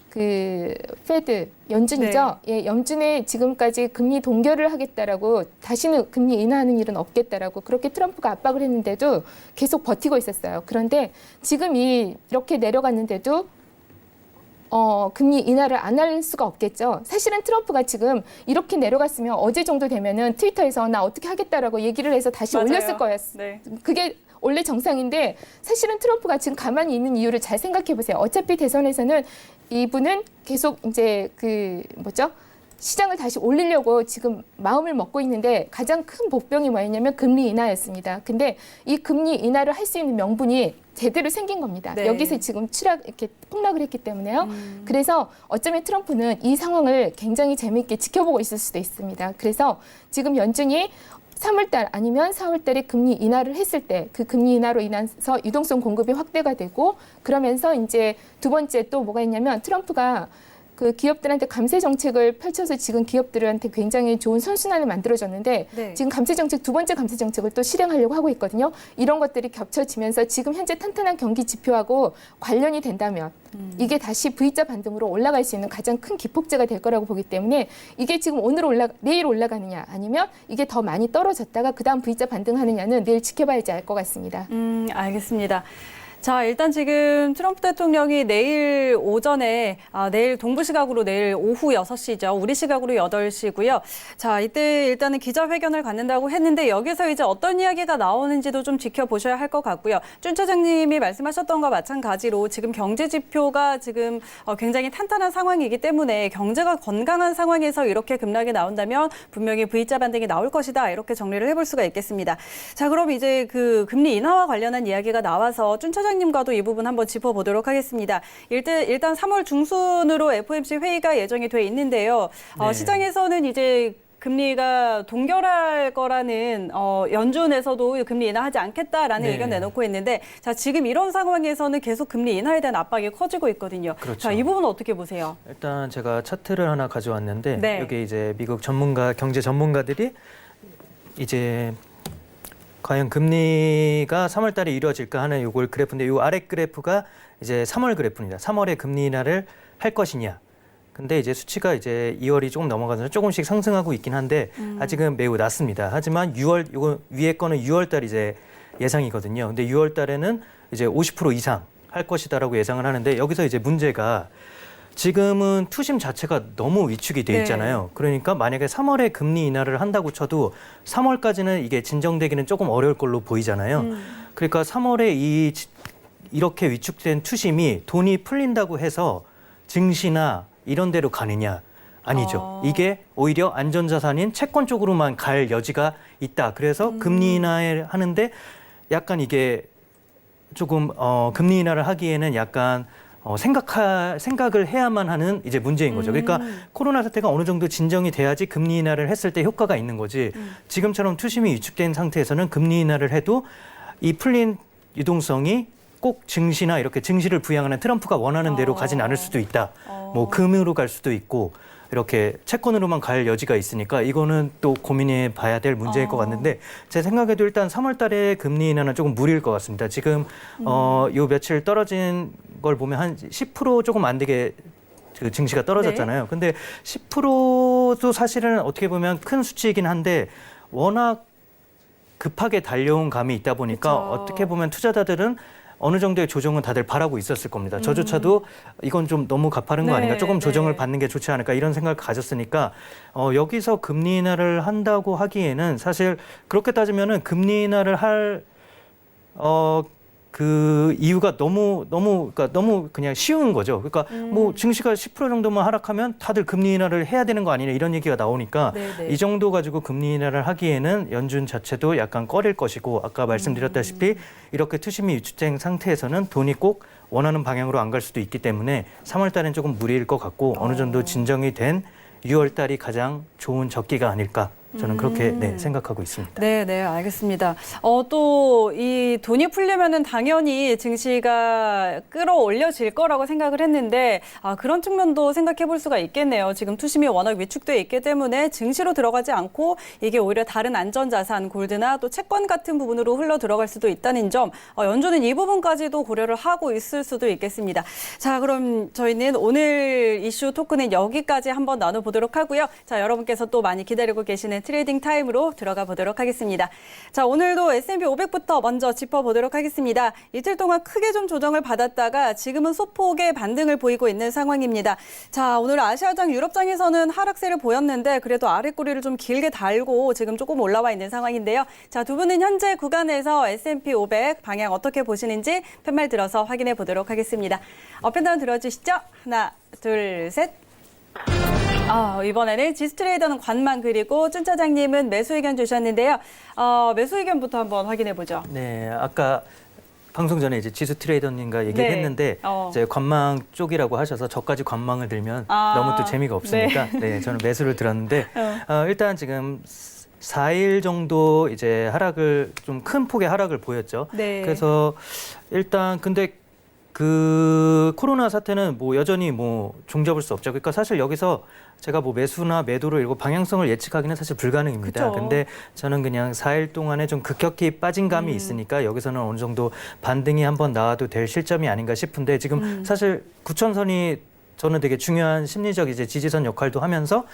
그 페드 연준이죠. 네. 예, 연준에 지금까지 금리 동결을 하겠다라고 다시는 금리 인하하는 일은 없겠다라고 그렇게 트럼프가 압박을 했는데도 계속 버티고 있었어요. 그런데 지금 이렇게 내려갔는데도 금리 인하를 안 할 수가 없겠죠. 사실은 트럼프가 지금 이렇게 내려갔으면 어제 정도 되면은 트위터에서 나 어떻게 하겠다라고 얘기를 해서 다시 맞아요. 올렸을 거였어요. 네. 그게 원래 정상인데 사실은 트럼프가 지금 가만히 있는 이유를 잘 생각해 보세요. 어차피 대선에서는 이분은 계속 이제 시장을 다시 올리려고 지금 마음을 먹고 있는데 가장 큰 복병이 뭐였냐면 금리 인하였습니다. 근데 이 금리 인하를 할 수 있는 명분이 제대로 생긴 겁니다. 네. 여기서 지금 이렇게 폭락을 했기 때문에요. 그래서 어쩌면 트럼프는 이 상황을 굉장히 재미있게 지켜보고 있을 수도 있습니다. 그래서 지금 연준이 3월달 아니면 4월달에 금리 인하를 했을 때 그 금리 인하로 인해서 유동성 공급이 확대가 되고 그러면서 이제 두 번째 또 뭐가 있냐면 트럼프가 그 기업들한테 감세 정책을 펼쳐서 지금 기업들한테 굉장히 좋은 선순환을 만들어줬는데 네. 지금 감세 정책 두 번째 감세 정책을 또 실행하려고 하고 있거든요. 이런 것들이 겹쳐지면서 지금 현재 탄탄한 경기 지표하고 관련이 된다면 이게 다시 V자 반등으로 올라갈 수 있는 가장 큰 기폭제가 될 거라고 보기 때문에 이게 지금 내일 올라가느냐 아니면 이게 더 많이 떨어졌다가 그다음 V자 반등하느냐는 내일 지켜봐야지 알 것 같습니다. 알겠습니다. 자, 일단 지금 트럼프 대통령이 내일 오전에, 내일 동부 시각으로 내일 오후 6시죠. 우리 시각으로 8시고요. 자, 이때 일단은 기자회견을 갖는다고 했는데 여기서 이제 어떤 이야기가 나오는지도 좀 지켜보셔야 할 것 같고요. 준 차장님이 말씀하셨던 것과 마찬가지로 지금 경제 지표가 지금 굉장히 탄탄한 상황이기 때문에 경제가 건강한 상황에서 이렇게 급락이 나온다면 분명히 V자 반등이 나올 것이다. 이렇게 정리를 해볼 수가 있겠습니다. 자, 그럼 이제 그 금리 인하와 관련한 이야기가 나와서 준 차장님과도 이 부분 한번 짚어보도록 하겠습니다. 일단 3월 중순으로 FOMC 회의가 예정이 돼 있는데요. 네. 시장에서는 이제 금리가 동결할 거라는 연준에서도 금리 인하하지 않겠다라는 네. 의견 내놓고 있는데 자, 지금 이런 상황에서는 계속 금리 인하에 대한 압박이 커지고 있거든요. 그렇죠. 자, 이 부분은 어떻게 보세요? 일단 제가 차트를 하나 가져왔는데 네. 여기 이제 미국 경제 전문가들이 이제 과연 금리가 3월 달에 이루어질까 하는 요걸 그래프인데 요 아래 그래프가 이제 3월 그래프입니다. 3월에 금리 인하를 할 것이냐. 근데 이제 수치가 이제 2월이 조금 넘어가서 조금씩 상승하고 있긴 한데 아직은 매우 낮습니다. 하지만 6월 요거 위에 거는 6월 달 이제 예상이거든요. 근데 6월 달에는 이제 50% 이상 할 것이다라고 예상을 하는데 여기서 이제 문제가 지금은 투심 자체가 너무 위축이 돼 있잖아요. 그러니까 만약에 3월에 금리 인하를 한다고 쳐도 3월까지는 이게 진정되기는 조금 어려울 걸로 보이잖아요. 그러니까 3월에 이렇게 위축된 투심이 돈이 풀린다고 해서 증시나 이런 데로 가느냐 아니죠. 이게 오히려 안전자산인 채권 쪽으로만 갈 여지가 있다. 그래서 금리 인하를 하는데 약간 이게 조금 금리 인하를 하기에는 약간 생각을 해야만 하는 이제 문제인 거죠. 그러니까 코로나 사태가 어느 정도 진정이 돼야지 금리 인하를 했을 때 효과가 있는 거지. 지금처럼 투심이 위축된 상태에서는 금리 인하를 해도 이 풀린 유동성이 꼭 증시나 이렇게 증시를 부양하는 트럼프가 원하는 대로 가진 않을 수도 있다. 뭐 금으로 갈 수도 있고 이렇게 채권으로만 갈 여지가 있으니까 이거는 또 고민해 봐야 될 문제일 것 같는데 제 생각에도 일단 3월 달에 금리 인하는 조금 무리일 것 같습니다. 지금 요 며칠 떨어진 걸 보면 한 10% 조금 안 되게 그 증시가 떨어졌잖아요. 근데 10%도 사실은 어떻게 보면 큰 수치이긴 한데 워낙 급하게 달려온 감이 있다 보니까 그쵸. 어떻게 보면 투자자들은 어느 정도의 조정은 다들 바라고 있었을 겁니다. 저조차도 이건 좀 너무 가파른 거 아닌가, 조금 조정을 받는 게 좋지 않을까 이런 생각을 가졌으니까 여기서 금리 인하를 한다고 하기에는 사실 그렇게 따지면은 금리 인하를 할 그 이유가 너무 그냥 쉬운 거죠. 그러니까 뭐 증시가 10% 정도만 하락하면 다들 금리 인하를 해야 되는 거 아니냐 이런 얘기가 나오니까 이 정도 가지고 금리 인하를 하기에는 연준 자체도 약간 꺼릴 것이고 아까 말씀드렸다시피 이렇게 투심이 위축된 상태에서는 돈이 꼭 원하는 방향으로 안 갈 수도 있기 때문에 3월 달엔 조금 무리일 것 같고 어느 정도 진정이 된 6월 달이 가장 좋은 적기가 아닐까. 저는 그렇게 생각하고 있습니다. 네, 알겠습니다. 또 이 돈이 풀리면은 당연히 증시가 끌어올려질 거라고 생각을 했는데 그런 측면도 생각해 볼 수가 있겠네요. 지금 투심이 워낙 위축돼 있기 때문에 증시로 들어가지 않고 이게 오히려 다른 안전자산, 골드나 또 채권 같은 부분으로 흘러 들어갈 수도 있다는 점, 연준은 이 부분까지도 고려를 하고 있을 수도 있겠습니다. 자, 그럼 저희는 오늘 이슈 토크는 여기까지 한번 나눠보도록 하고요. 자, 여러분께서 또 많이 기다리고 계시는 트레이딩 타임으로 들어가 보도록 하겠습니다. 자, 오늘도 S&P 500부터 먼저 짚어보도록 하겠습니다. 이틀 동안 크게 좀 조정을 받았다가 지금은 소폭의 반등을 보이고 있는 상황입니다. 자, 오늘 아시아장, 유럽장에서는 하락세를 보였는데 그래도 아랫꼬리를 좀 길게 달고 지금 조금 올라와 있는 상황인데요. 자, 두 분은 현재 구간에서 S&P 500 방향 어떻게 보시는지 팻말 들어서 확인해 보도록 하겠습니다. 업앤다운 들어주시죠. 하나, 둘, 셋. 이번에는 지수트레이더는 관망 그리고 준 차장님은 매수 의견 주셨는데요. 매수 의견부터 한번 확인해 보죠. 네, 아까 방송 전에 이제 지수 트레이더님과 얘기를 했는데 이제 관망 쪽이라고 하셔서 저까지 관망을 들면 너무 또 재미가 없으니까 저는 매수를 들었는데 일단 지금 4일 정도 이제 하락을 좀 큰 폭의 하락을 보였죠. 그래서 일단 근데 그 코로나 사태는 뭐 여전히 뭐 종잡을 수 없죠. 그러니까 사실 여기서 제가 뭐 매수나 매도를 이거 방향성을 예측하기는 사실 불가능입니다. 그쵸. 근데 저는 그냥 4일 동안에 좀 급격히 빠진 감이 있으니까 여기서는 어느 정도 반등이 한번 나와도 될 실점이 아닌가 싶은데 지금 사실 9,000선이 저는 되게 중요한 심리적 이제 지지선 역할도 하면서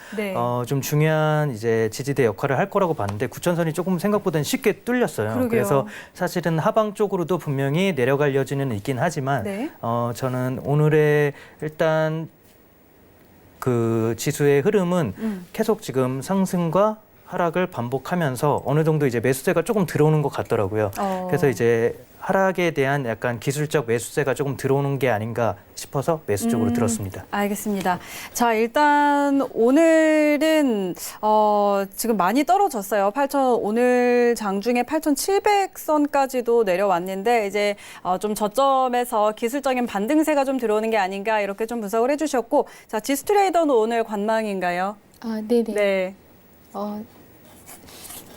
좀 중요한 이제 지지대 역할을 할 거라고 봤는데 9,000선이 조금 생각보다는 쉽게 뚫렸어요. 그러게요. 그래서 사실은 하방 쪽으로도 분명히 내려갈 여지는 있긴 하지만 저는 오늘의 일단 그 지수의 흐름은 계속 지금 상승과 하락을 반복하면서 어느 정도 이제 매수세가 조금 들어오는 것 같더라고요. 그래서 이제 하락에 대한 약간 기술적 매수세가 조금 들어오는 게 아닌가 싶어서 매수 쪽으로 들었습니다. 알겠습니다. 자, 일단 오늘은 지금 많이 떨어졌어요. 오늘 장중에 8,700선까지도 내려왔는데 이제 좀 저점에서 기술적인 반등세가 좀 들어오는 게 아닌가 이렇게 좀 분석을 해주셨고, 자, 지수 트레이더는 오늘 관망인가요? 네네. 네.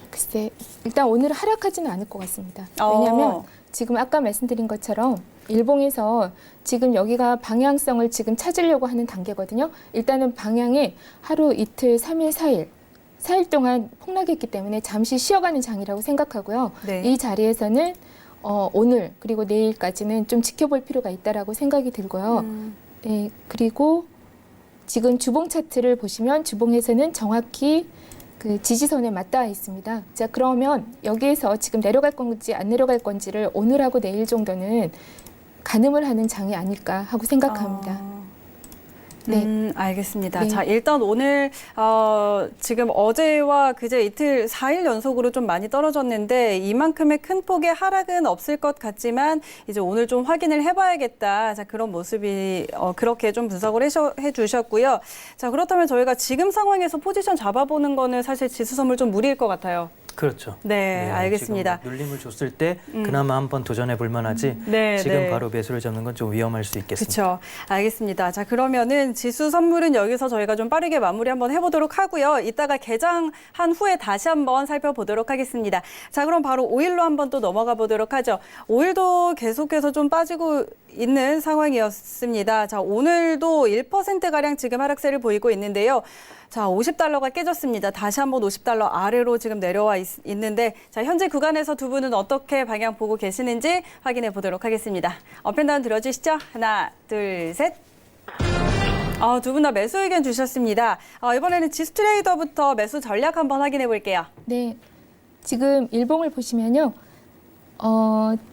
글쎄, 일단 오늘 하락하지는 않을 것 같습니다. 왜냐하면 지금 아까 말씀드린 것처럼 일봉에서 지금 여기가 방향성을 지금 찾으려고 하는 단계거든요. 일단은 방향이 하루, 이틀, 3일, 4일 동안 폭락했기 때문에 잠시 쉬어가는 장이라고 생각하고요. 이 자리에서는 오늘 그리고 내일까지는 좀 지켜볼 필요가 있다라고 생각이 들고요. 네, 그리고 지금 주봉 차트를 보시면 주봉에서는 정확히 그 지지선에 맞닿아 있습니다. 자, 그러면 여기에서 지금 내려갈 건지 안 내려갈 건지를 오늘하고 내일 정도는 가늠을 하는 장이 아닐까 하고 생각합니다. 네. 알겠습니다. 네. 자, 일단 오늘 지금 어제와 그제 이틀 4일 연속으로 좀 많이 떨어졌는데 이만큼의 큰 폭의 하락은 없을 것 같지만 이제 오늘 좀 확인을 해봐야겠다. 자, 그런 모습이 그렇게 좀 분석을 해주셨고요. 자, 그렇다면 저희가 지금 상황에서 포지션 잡아보는 거는 사실 지수 선물 좀 무리일 것 같아요. 그렇죠. 네, 알겠습니다. 지금 눌림을 줬을 때 그나마 한번 도전해 볼 만하지 네, 지금 네. 바로 매수를 잡는 건 좀 위험할 수 있겠습니다. 그렇죠. 알겠습니다. 자, 그러면은 지수 선물은 여기서 저희가 좀 빠르게 마무리 한번 해보도록 하고요. 이따가 개장한 후에 다시 한번 살펴보도록 하겠습니다. 자, 그럼 바로 오일로 한번 또 넘어가 보도록 하죠. 오일도 계속해서 좀 빠지고 있는 상황이었습니다. 자, 오늘도 1%가량 지금 하락세를 보이고 있는데요. 자, $50가 깨졌습니다. 다시 한번 $50 아래로 지금 내려와 있는데, 자, 현재 구간에서 두 분은 어떻게 방향 보고 계시는지 확인해 보도록 하겠습니다. 업앤다운 들어주시죠. 하나, 둘, 셋. 두 분 다 매수 의견 주셨습니다. 이번에는 지수 트레이더부터 매수 전략 한번 확인해 볼게요. 네. 지금 일봉을 보시면요.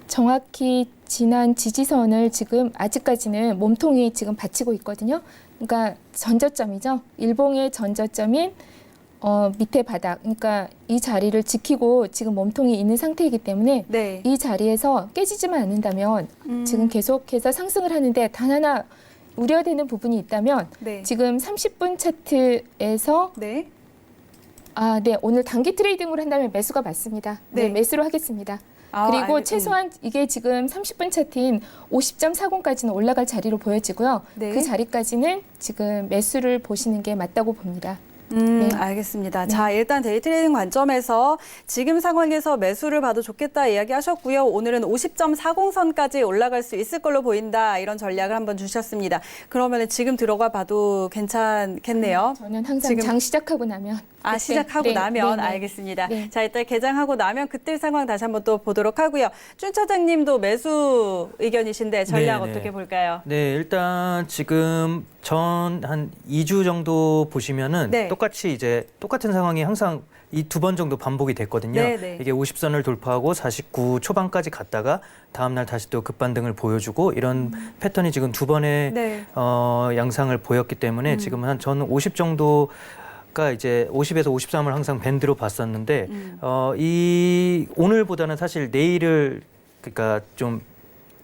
정확히 지난 지지선을 지금 아직까지는 몸통이 지금 받치고 있거든요. 그러니까 전저점이죠. 일봉의 전저점인 밑에 바닥. 그러니까 이 자리를 지키고 지금 몸통이 있는 상태이기 때문에 네. 이 자리에서 깨지지만 않는다면 지금 계속해서 상승을 하는데 단 하나 우려되는 부분이 있다면 네. 지금 30분 차트에서 네. 네, 오늘 단기 트레이딩으로 한다면 매수가 맞습니다. 네, 네. 매수로 하겠습니다. 그리고 최소한 이게 지금 30분 차트인 50.40까지는 올라갈 자리로 보여지고요. 네. 그 자리까지는 지금 매수를 보시는 게 맞다고 봅니다. 네. 알겠습니다. 자, 일단 데이 트레이딩 관점에서 지금 상황에서 매수를 봐도 좋겠다 이야기하셨고요. 오늘은 50.40선까지 올라갈 수 있을 걸로 보인다. 이런 전략을 한번 주셨습니다. 그러면 지금 들어가 봐도 괜찮겠네요. 저는 항상 지금- 장 시작하고 나면 그때, 시작하고 네, 나면 네, 네. 알겠습니다. 네. 자, 일단 개장하고 나면 그때 상황 다시 한번 또 보도록 하고요. 준 차장님도 매수 의견이신데 전략 네, 네. 어떻게 볼까요? 네, 일단 지금 전 한 2주 정도 보시면은 네. 똑같이 이제 똑같은 상황이 항상 이 두 번 정도 반복이 됐거든요. 네, 네. 이게 50선을 돌파하고 49 초반까지 갔다가 다음날 다시 또 급반등을 보여주고 이런 패턴이 지금 두 번의 네. 양상을 보였기 때문에 지금 한 저는 50 정도가 이제 50에서 53을 항상 밴드로 봤었는데 이 오늘보다는 사실 내일을 그러니까 좀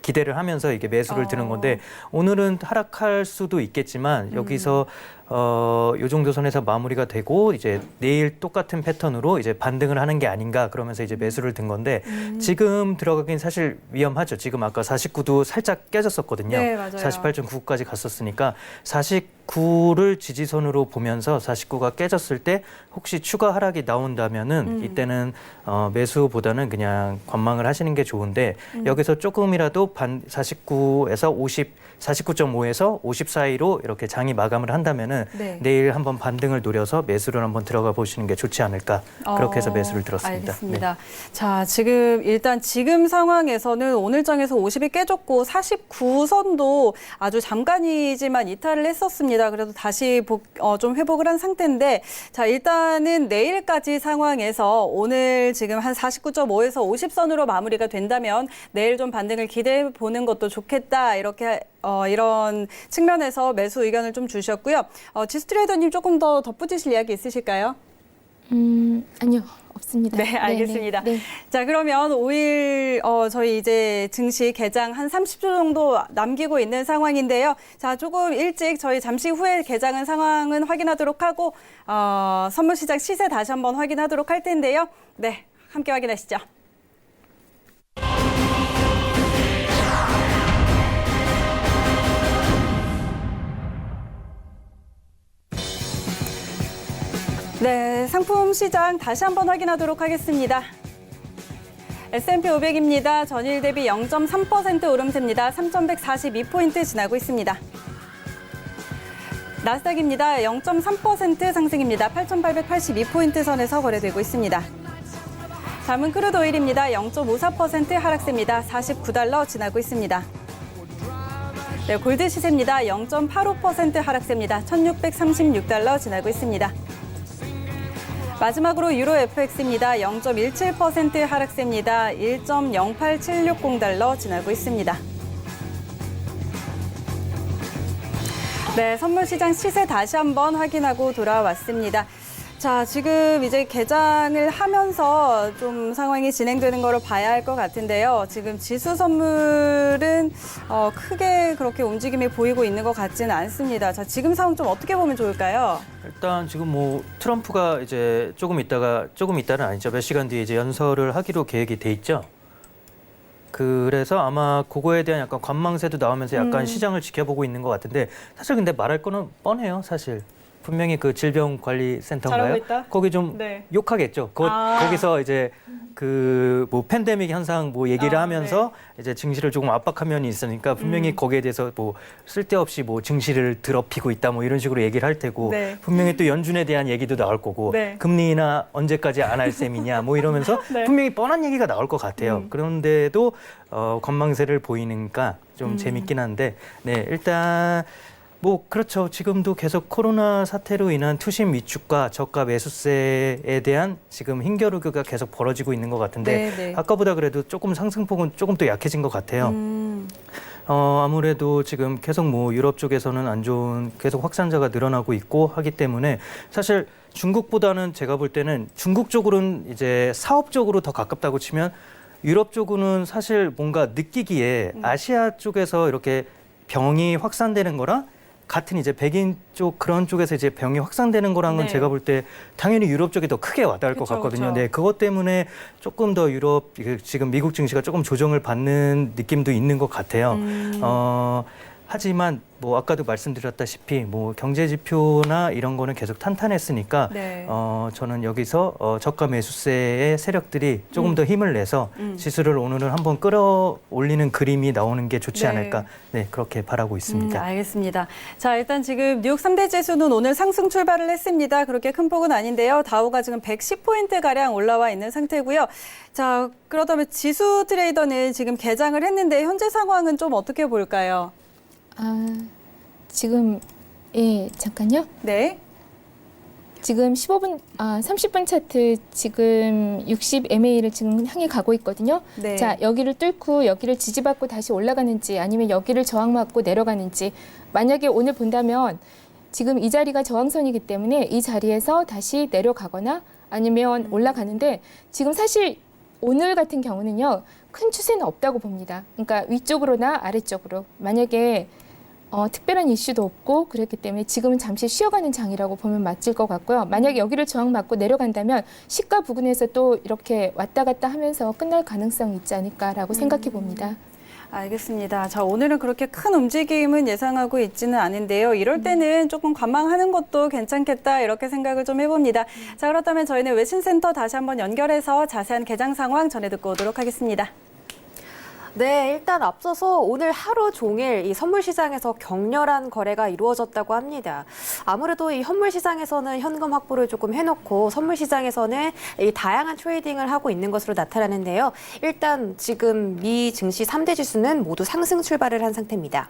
기대를 하면서 이게 매수를 드는 건데 오늘은 하락할 수도 있겠지만 여기서 요 정도 선에서 마무리가 되고 이제 내일 똑같은 패턴으로 이제 반등을 하는 게 아닌가 그러면서 이제 매수를 든 건데 지금 들어가긴 사실 위험하죠. 지금 아까 49도 살짝 깨졌었거든요. 네, 맞아요. 48.99까지 갔었으니까 49를 지지선으로 보면서 49가 깨졌을 때 혹시 추가 하락이 나온다면은 이때는 매수보다는 그냥 관망을 하시는 게 좋은데 여기서 조금이라도 49에서 49.5에서 50 사이로 이렇게 장이 마감을 한다면은 네. 내일 한번 반등을 노려서 매수를 한번 들어가 보시는 게 좋지 않을까 그렇게 해서 매수를 들었습니다. 알겠습니다. 자, 지금 상황에서는 오늘 장에서 50이 깨졌고 49선도 아주 잠깐이지만 이탈을 했었습니다. 그래도 다시 좀 회복을 한 상태인데 자, 일단은 내일까지 상황에서 오늘 지금 한 49.5에서 50선으로 마무리가 된다면 내일 좀 반등을 기대해 보는 것도 좋겠다. 이렇게 이런 측면에서 매수 의견을 좀 주셨고요. 지수 트레이더님 조금 더 덧붙이실 이야기 있으실까요? 아니요, 없습니다. 네, 알겠습니다. 네. 자, 그러면 5일 저희 이제 증시 개장 한 30초 정도 남기고 있는 상황인데요. 자, 조금 일찍 저희 잠시 후에 개장한 상황은 확인하도록 하고 선물 시장 시세 다시 한번 확인하도록 할 텐데요. 네, 함께 확인하시죠. 네, 상품 시장 다시 한번 확인하도록 하겠습니다. S&P 500입니다. 전일 대비 0.3% 오름세입니다. 3,142포인트 지나고 있습니다. 나스닥입니다. 0.3% 상승입니다. 8,882포인트 선에서 거래되고 있습니다. 다음은 크루드 오일입니다. 0.54% 하락세입니다. $49 지나고 있습니다. 네, 골드 시세입니다. 0.85% 하락세입니다. $1,636 지나고 있습니다. 마지막으로 유로 FX입니다. 0.17% 하락세입니다. $1.08760 지나고 있습니다. 네, 선물 시장 시세 다시 한번 확인하고 돌아왔습니다. 자, 지금 이제 개장을 하면서 좀 상황이 진행되는 거를 봐야 할 것 같은데요. 지금 지수 선물은 크게 그렇게 움직임이 보이고 있는 것 같지는 않습니다. 자, 지금 상황 좀 어떻게 보면 좋을까요? 일단 지금 뭐 트럼프가 이제 조금 있다는 아니죠. 몇 시간 뒤에 이제 연설을 하기로 계획이 돼 있죠. 그래서 아마 그거에 대한 약간 관망세도 나오면서 약간 시장을 지켜보고 있는 것 같은데 사실 근데 말할 거는 뻔해요, 사실. 분명히 그 질병관리센터인가요? 잘하고 있다? 거기 좀 네. 욕하겠죠. 거기서 이제 그 뭐 팬데믹 현상 뭐 얘기를 하면서 이제 증시를 조금 압박한 면이 있으니까 분명히 거기에 대해서 뭐 쓸데없이 뭐 증시를 더럽히고 있다 뭐 이런 식으로 얘기를 할 테고 네. 분명히 또 연준에 대한 얘기도 나올 거고 네. 금리나 언제까지 안 할 셈이냐 뭐 이러면서 네. 분명히 뻔한 얘기가 나올 것 같아요. 그런데도 관망세를 보이니까 좀 재밌긴 한데 네, 일단 뭐 그렇죠. 지금도 계속 코로나 사태로 인한 투심 위축과 저가 매수세에 대한 지금 힘겨루기가 계속 벌어지고 있는 것 같은데 네, 네. 아까보다 그래도 조금 상승폭은 조금 더 약해진 것 같아요. 아무래도 지금 계속 뭐 유럽 쪽에서는 안 좋은 계속 확산자가 늘어나고 있고 하기 때문에 사실 중국보다는 제가 볼 때는 중국 쪽으로는 이제 사업적으로 더 가깝다고 치면 유럽 쪽은 사실 뭔가 느끼기에 아시아 쪽에서 이렇게 병이 확산되는 거랑 같은 이제 백인 쪽 그런 쪽에서 이제 병이 확산되는 거랑은 네. 제가 볼 때 당연히 유럽 쪽이 더 크게 와닿을 것 그쵸, 같거든요. 그쵸. 네, 그것 때문에 조금 더 유럽 지금 미국 증시가 조금 조정을 받는 느낌도 있는 것 같아요. 하지만 뭐 아까도 말씀드렸다시피 뭐 경제 지표나 이런 거는 계속 탄탄했으니까 네. 저는 여기서 저가 매수세의 세력들이 조금 더 힘을 내서 지수를 오늘은 한번 끌어올리는 그림이 나오는 게 좋지 네. 않을까 네 그렇게 바라고 있습니다. 알겠습니다. 자, 일단 지금 뉴욕 3대 지수는 오늘 상승 출발을 했습니다. 그렇게 큰 폭은 아닌데요. 다우가 지금 110포인트가량 올라와 있는 상태고요. 자, 그렇다면 지수 트레이더는 지금 개장을 했는데 현재 상황은 좀 어떻게 볼까요? 지금 잠깐요. 네. 지금 30분 차트 지금 60 MA를 지금 향해 가고 있거든요. 네. 자, 여기를 뚫고 여기를 지지받고 다시 올라가는지 아니면 여기를 저항받고 내려가는지 만약에 오늘 본다면 지금 이 자리가 저항선이기 때문에 이 자리에서 다시 내려가거나 아니면 올라가는데 지금 사실 오늘 같은 경우는요. 큰 추세는 없다고 봅니다. 그러니까 위쪽으로나 아래쪽으로 만약에 특별한 이슈도 없고 그렇기 때문에 지금은 잠시 쉬어가는 장이라고 보면 맞을 것 같고요. 만약에 여기를 저항받고 내려간다면 시가 부근에서 또 이렇게 왔다 갔다 하면서 끝날 가능성이 있지 않을까라고 생각해 봅니다. 알겠습니다. 자, 오늘은 그렇게 큰 움직임은 예상하고 있지는 않은데요. 이럴 때는 조금 관망하는 것도 괜찮겠다 이렇게 생각을 좀 해봅니다. 자, 그렇다면 저희는 외신센터 다시 한번 연결해서 자세한 개장 상황 전해 듣고 오도록 하겠습니다. 네, 일단 앞서서 오늘 하루 종일 이 선물 시장에서 격렬한 거래가 이루어졌다고 합니다. 아무래도 이 현물 시장에서는 현금 확보를 조금 해놓고 선물 시장에서는 이 다양한 트레이딩을 하고 있는 것으로 나타나는데요. 일단 지금 미 증시 3대 지수는 모두 상승 출발을 한 상태입니다.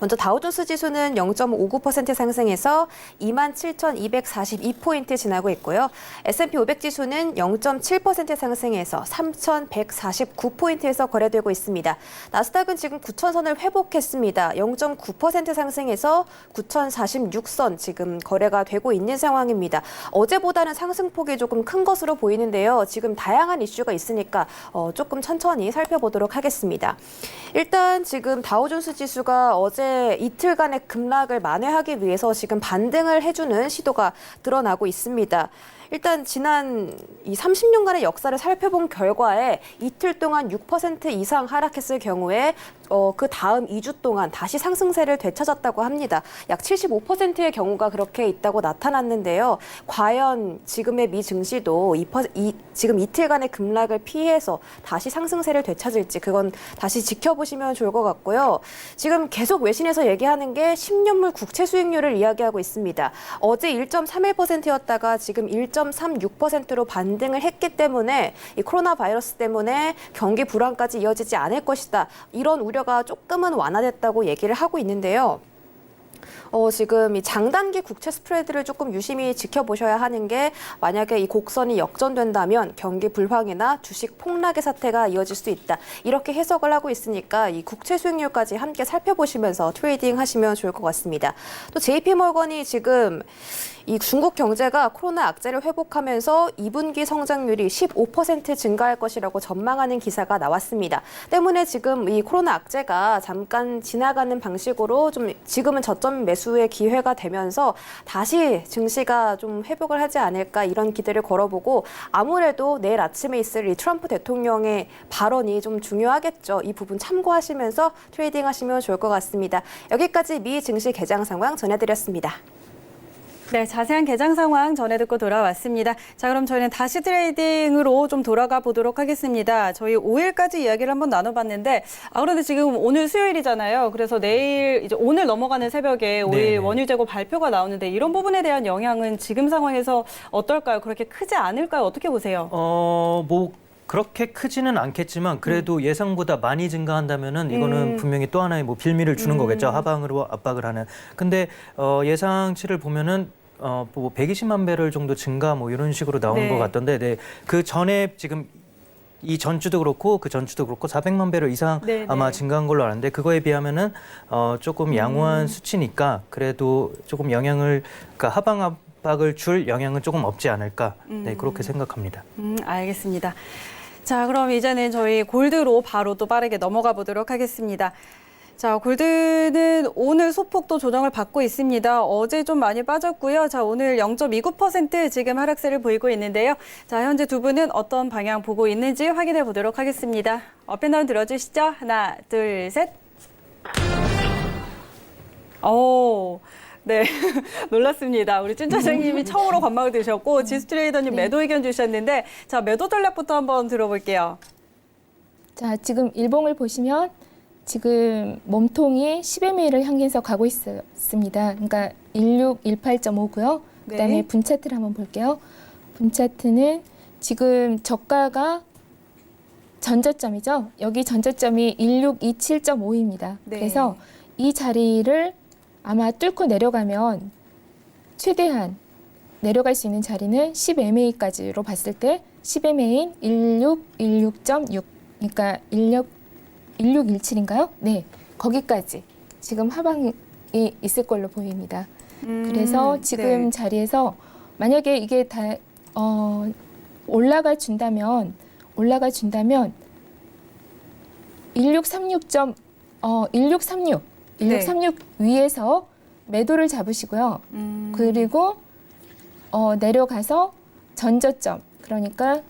먼저 다우존스 지수는 0.59% 상승해서 27,242포인트 지나고 있고요. S&P 500 지수는 0.7% 상승해서 3,149포인트에서 거래되고 있습니다. 나스닥은 지금 9,000선을 회복했습니다. 0.9% 상승해서 9,046선 지금 거래가 되고 있는 상황입니다. 어제보다는 상승폭이 조금 큰 것으로 보이는데요. 지금 다양한 이슈가 있으니까 조금 천천히 살펴보도록 하겠습니다. 일단 지금 다우존스 지수가 어제 이틀간의 급락을 만회하기 위해서 지금 반등을 해주는 시도가 드러나고 있습니다. 일단 지난 이 30년간의 역사를 살펴본 결과에 이틀 동안 6% 이상 하락했을 경우에 그 다음 2주 동안 다시 상승세를 되찾았다고 합니다. 약 75%의 경우가 그렇게 있다고 나타났는데요. 과연 지금의 미 증시도 지금 이틀간의 급락을 피해서 다시 상승세를 되찾을지 그건 다시 지켜보시면 좋을 것 같고요. 지금 계속 외신에서 얘기하는 게 10년물 국채 수익률을 이야기하고 있습니다. 어제 1.31%였다가 지금 1.36%로 반등을 했기 때문에 이 코로나 바이러스 때문에 경기 불안까지 이어지지 않을 것이다. 이런 우려가 조금은 완화됐다고 얘기를 하고 있는데요. 지금 이 장단기 국채 스프레드를 조금 유심히 지켜보셔야 하는 게 만약에 이 곡선이 역전된다면 경기 불황이나 주식 폭락의 사태가 이어질 수 있다. 이렇게 해석을 하고 있으니까 이 국채 수익률까지 함께 살펴보시면서 트레이딩 하시면 좋을 것 같습니다. 또 JP모건이 지금 이 중국 경제가 코로나 악재를 회복하면서 2분기 성장률이 15% 증가할 것이라고 전망하는 기사가 나왔습니다. 때문에 지금 이 코로나 악재가 잠깐 지나가는 방식으로 좀 지금은 저점 매수의 기회가 되면서 다시 증시가 좀 회복을 하지 않을까 이런 기대를 걸어보고 아무래도 내일 아침에 있을 이 트럼프 대통령의 발언이 좀 중요하겠죠. 이 부분 참고하시면서 트레이딩 하시면 좋을 것 같습니다. 여기까지 미 증시 개장 상황 전해드렸습니다. 네, 자세한 개장 상황 전해 듣고 돌아왔습니다. 자, 그럼 저희는 다시 트레이딩으로 좀 돌아가 보도록 하겠습니다. 저희 5일까지 이야기를 한번 나눠봤는데, 그런데 지금 오늘 수요일이잖아요. 그래서 내일, 이제 오늘 넘어가는 새벽에 5일 네네. 원유 재고 발표가 나오는데 이런 부분에 대한 영향은 지금 상황에서 어떨까요? 그렇게 크지 않을까요? 어떻게 보세요? 뭐 그렇게 크지는 않겠지만 그래도 예상보다 많이 증가한다면은 이거는 분명히 또 하나의 뭐 빌미를 주는 거겠죠. 하방으로 압박을 하는. 근데 예상치를 보면은 뭐 120만 배럴 정도 증가 뭐 이런 식으로 나오는 네. 것 같던데, 네. 그 전에 지금 이 전주도 그렇고 그 전주도 그렇고 400만 배럴 이상 네, 아마 네. 증가한 걸로 아는데 그거에 비하면은 조금 양호한 수치니까 그래도 조금 영향을, 그러니까 하방 압박을 줄 영향은 조금 없지 않을까, 네, 그렇게 생각합니다. 알겠습니다. 자, 그럼 이제는 저희 골드로 바로 또 빠르게 넘어가 보도록 하겠습니다. 자, 골드는 오늘 소폭도 조정을 받고 있습니다. 어제 좀 많이 빠졌고요. 자, 오늘 0.29% 지금 하락세를 보이고 있는데요. 자, 현재 두 분은 어떤 방향 보고 있는지 확인해 보도록 하겠습니다. 업앤다운 들어주시죠. 하나, 둘, 셋. 오, 네, 놀랐습니다. 우리 찐 차장님이 처음으로 관망을 드셨고 지수트레이더님 매도 의견 주셨는데, 자, 매도 전략부터 한번 들어볼게요. 자, 지금 일봉을 보시면 지금 몸통이 10MA를 향해서 가고 있습니다. 그러니까 1618.5고요. 네. 그다음에 분 차트를 한번 볼게요. 분 차트는 지금 저가가 전저점이죠. 여기 전저점이 1627.5입니다. 네. 그래서 이 자리를 아마 뚫고 내려가면 최대한 내려갈 수 있는 자리는 10MA까지로 봤을 때 10MA인 1616.6, 그러니까 1617인가요? 네, 거기까지 지금 하방이 있을 걸로 보입니다. 그래서 지금 네. 자리에서 만약에 이게 다 올라가 준다면 1636 위에서 매도를 잡으시고요. 그리고 내려가서 전저점, 그러니까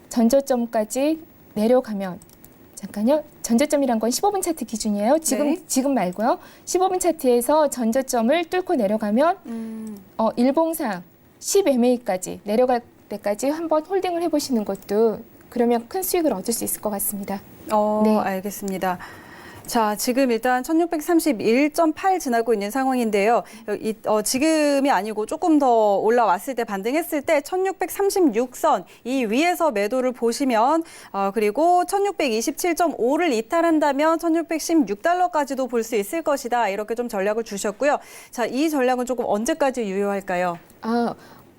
전저점까지 내려가면, 잠깐요. 전저점이란 건 15분 차트 기준이에요. 지금 말고요. 15분 차트에서 전저점을 뚫고 내려가면 일봉상 10MA까지 내려갈 때까지 한번 홀딩을 해보시는 것도 그러면 큰 수익을 얻을 수 있을 것 같습니다. 네. 알겠습니다. 자, 지금 일단 1631.8 지나고 있는 상황인데요. 지금이 아니고 조금 더 올라왔을 때 반등했을 때 1636선 이 위에서 매도를 보시면 그리고 1627.5를 이탈한다면 1616달러까지도 볼 수 있을 것이다. 이렇게 좀 전략을 주셨고요. 자, 이 전략은 조금 언제까지 유효할까요?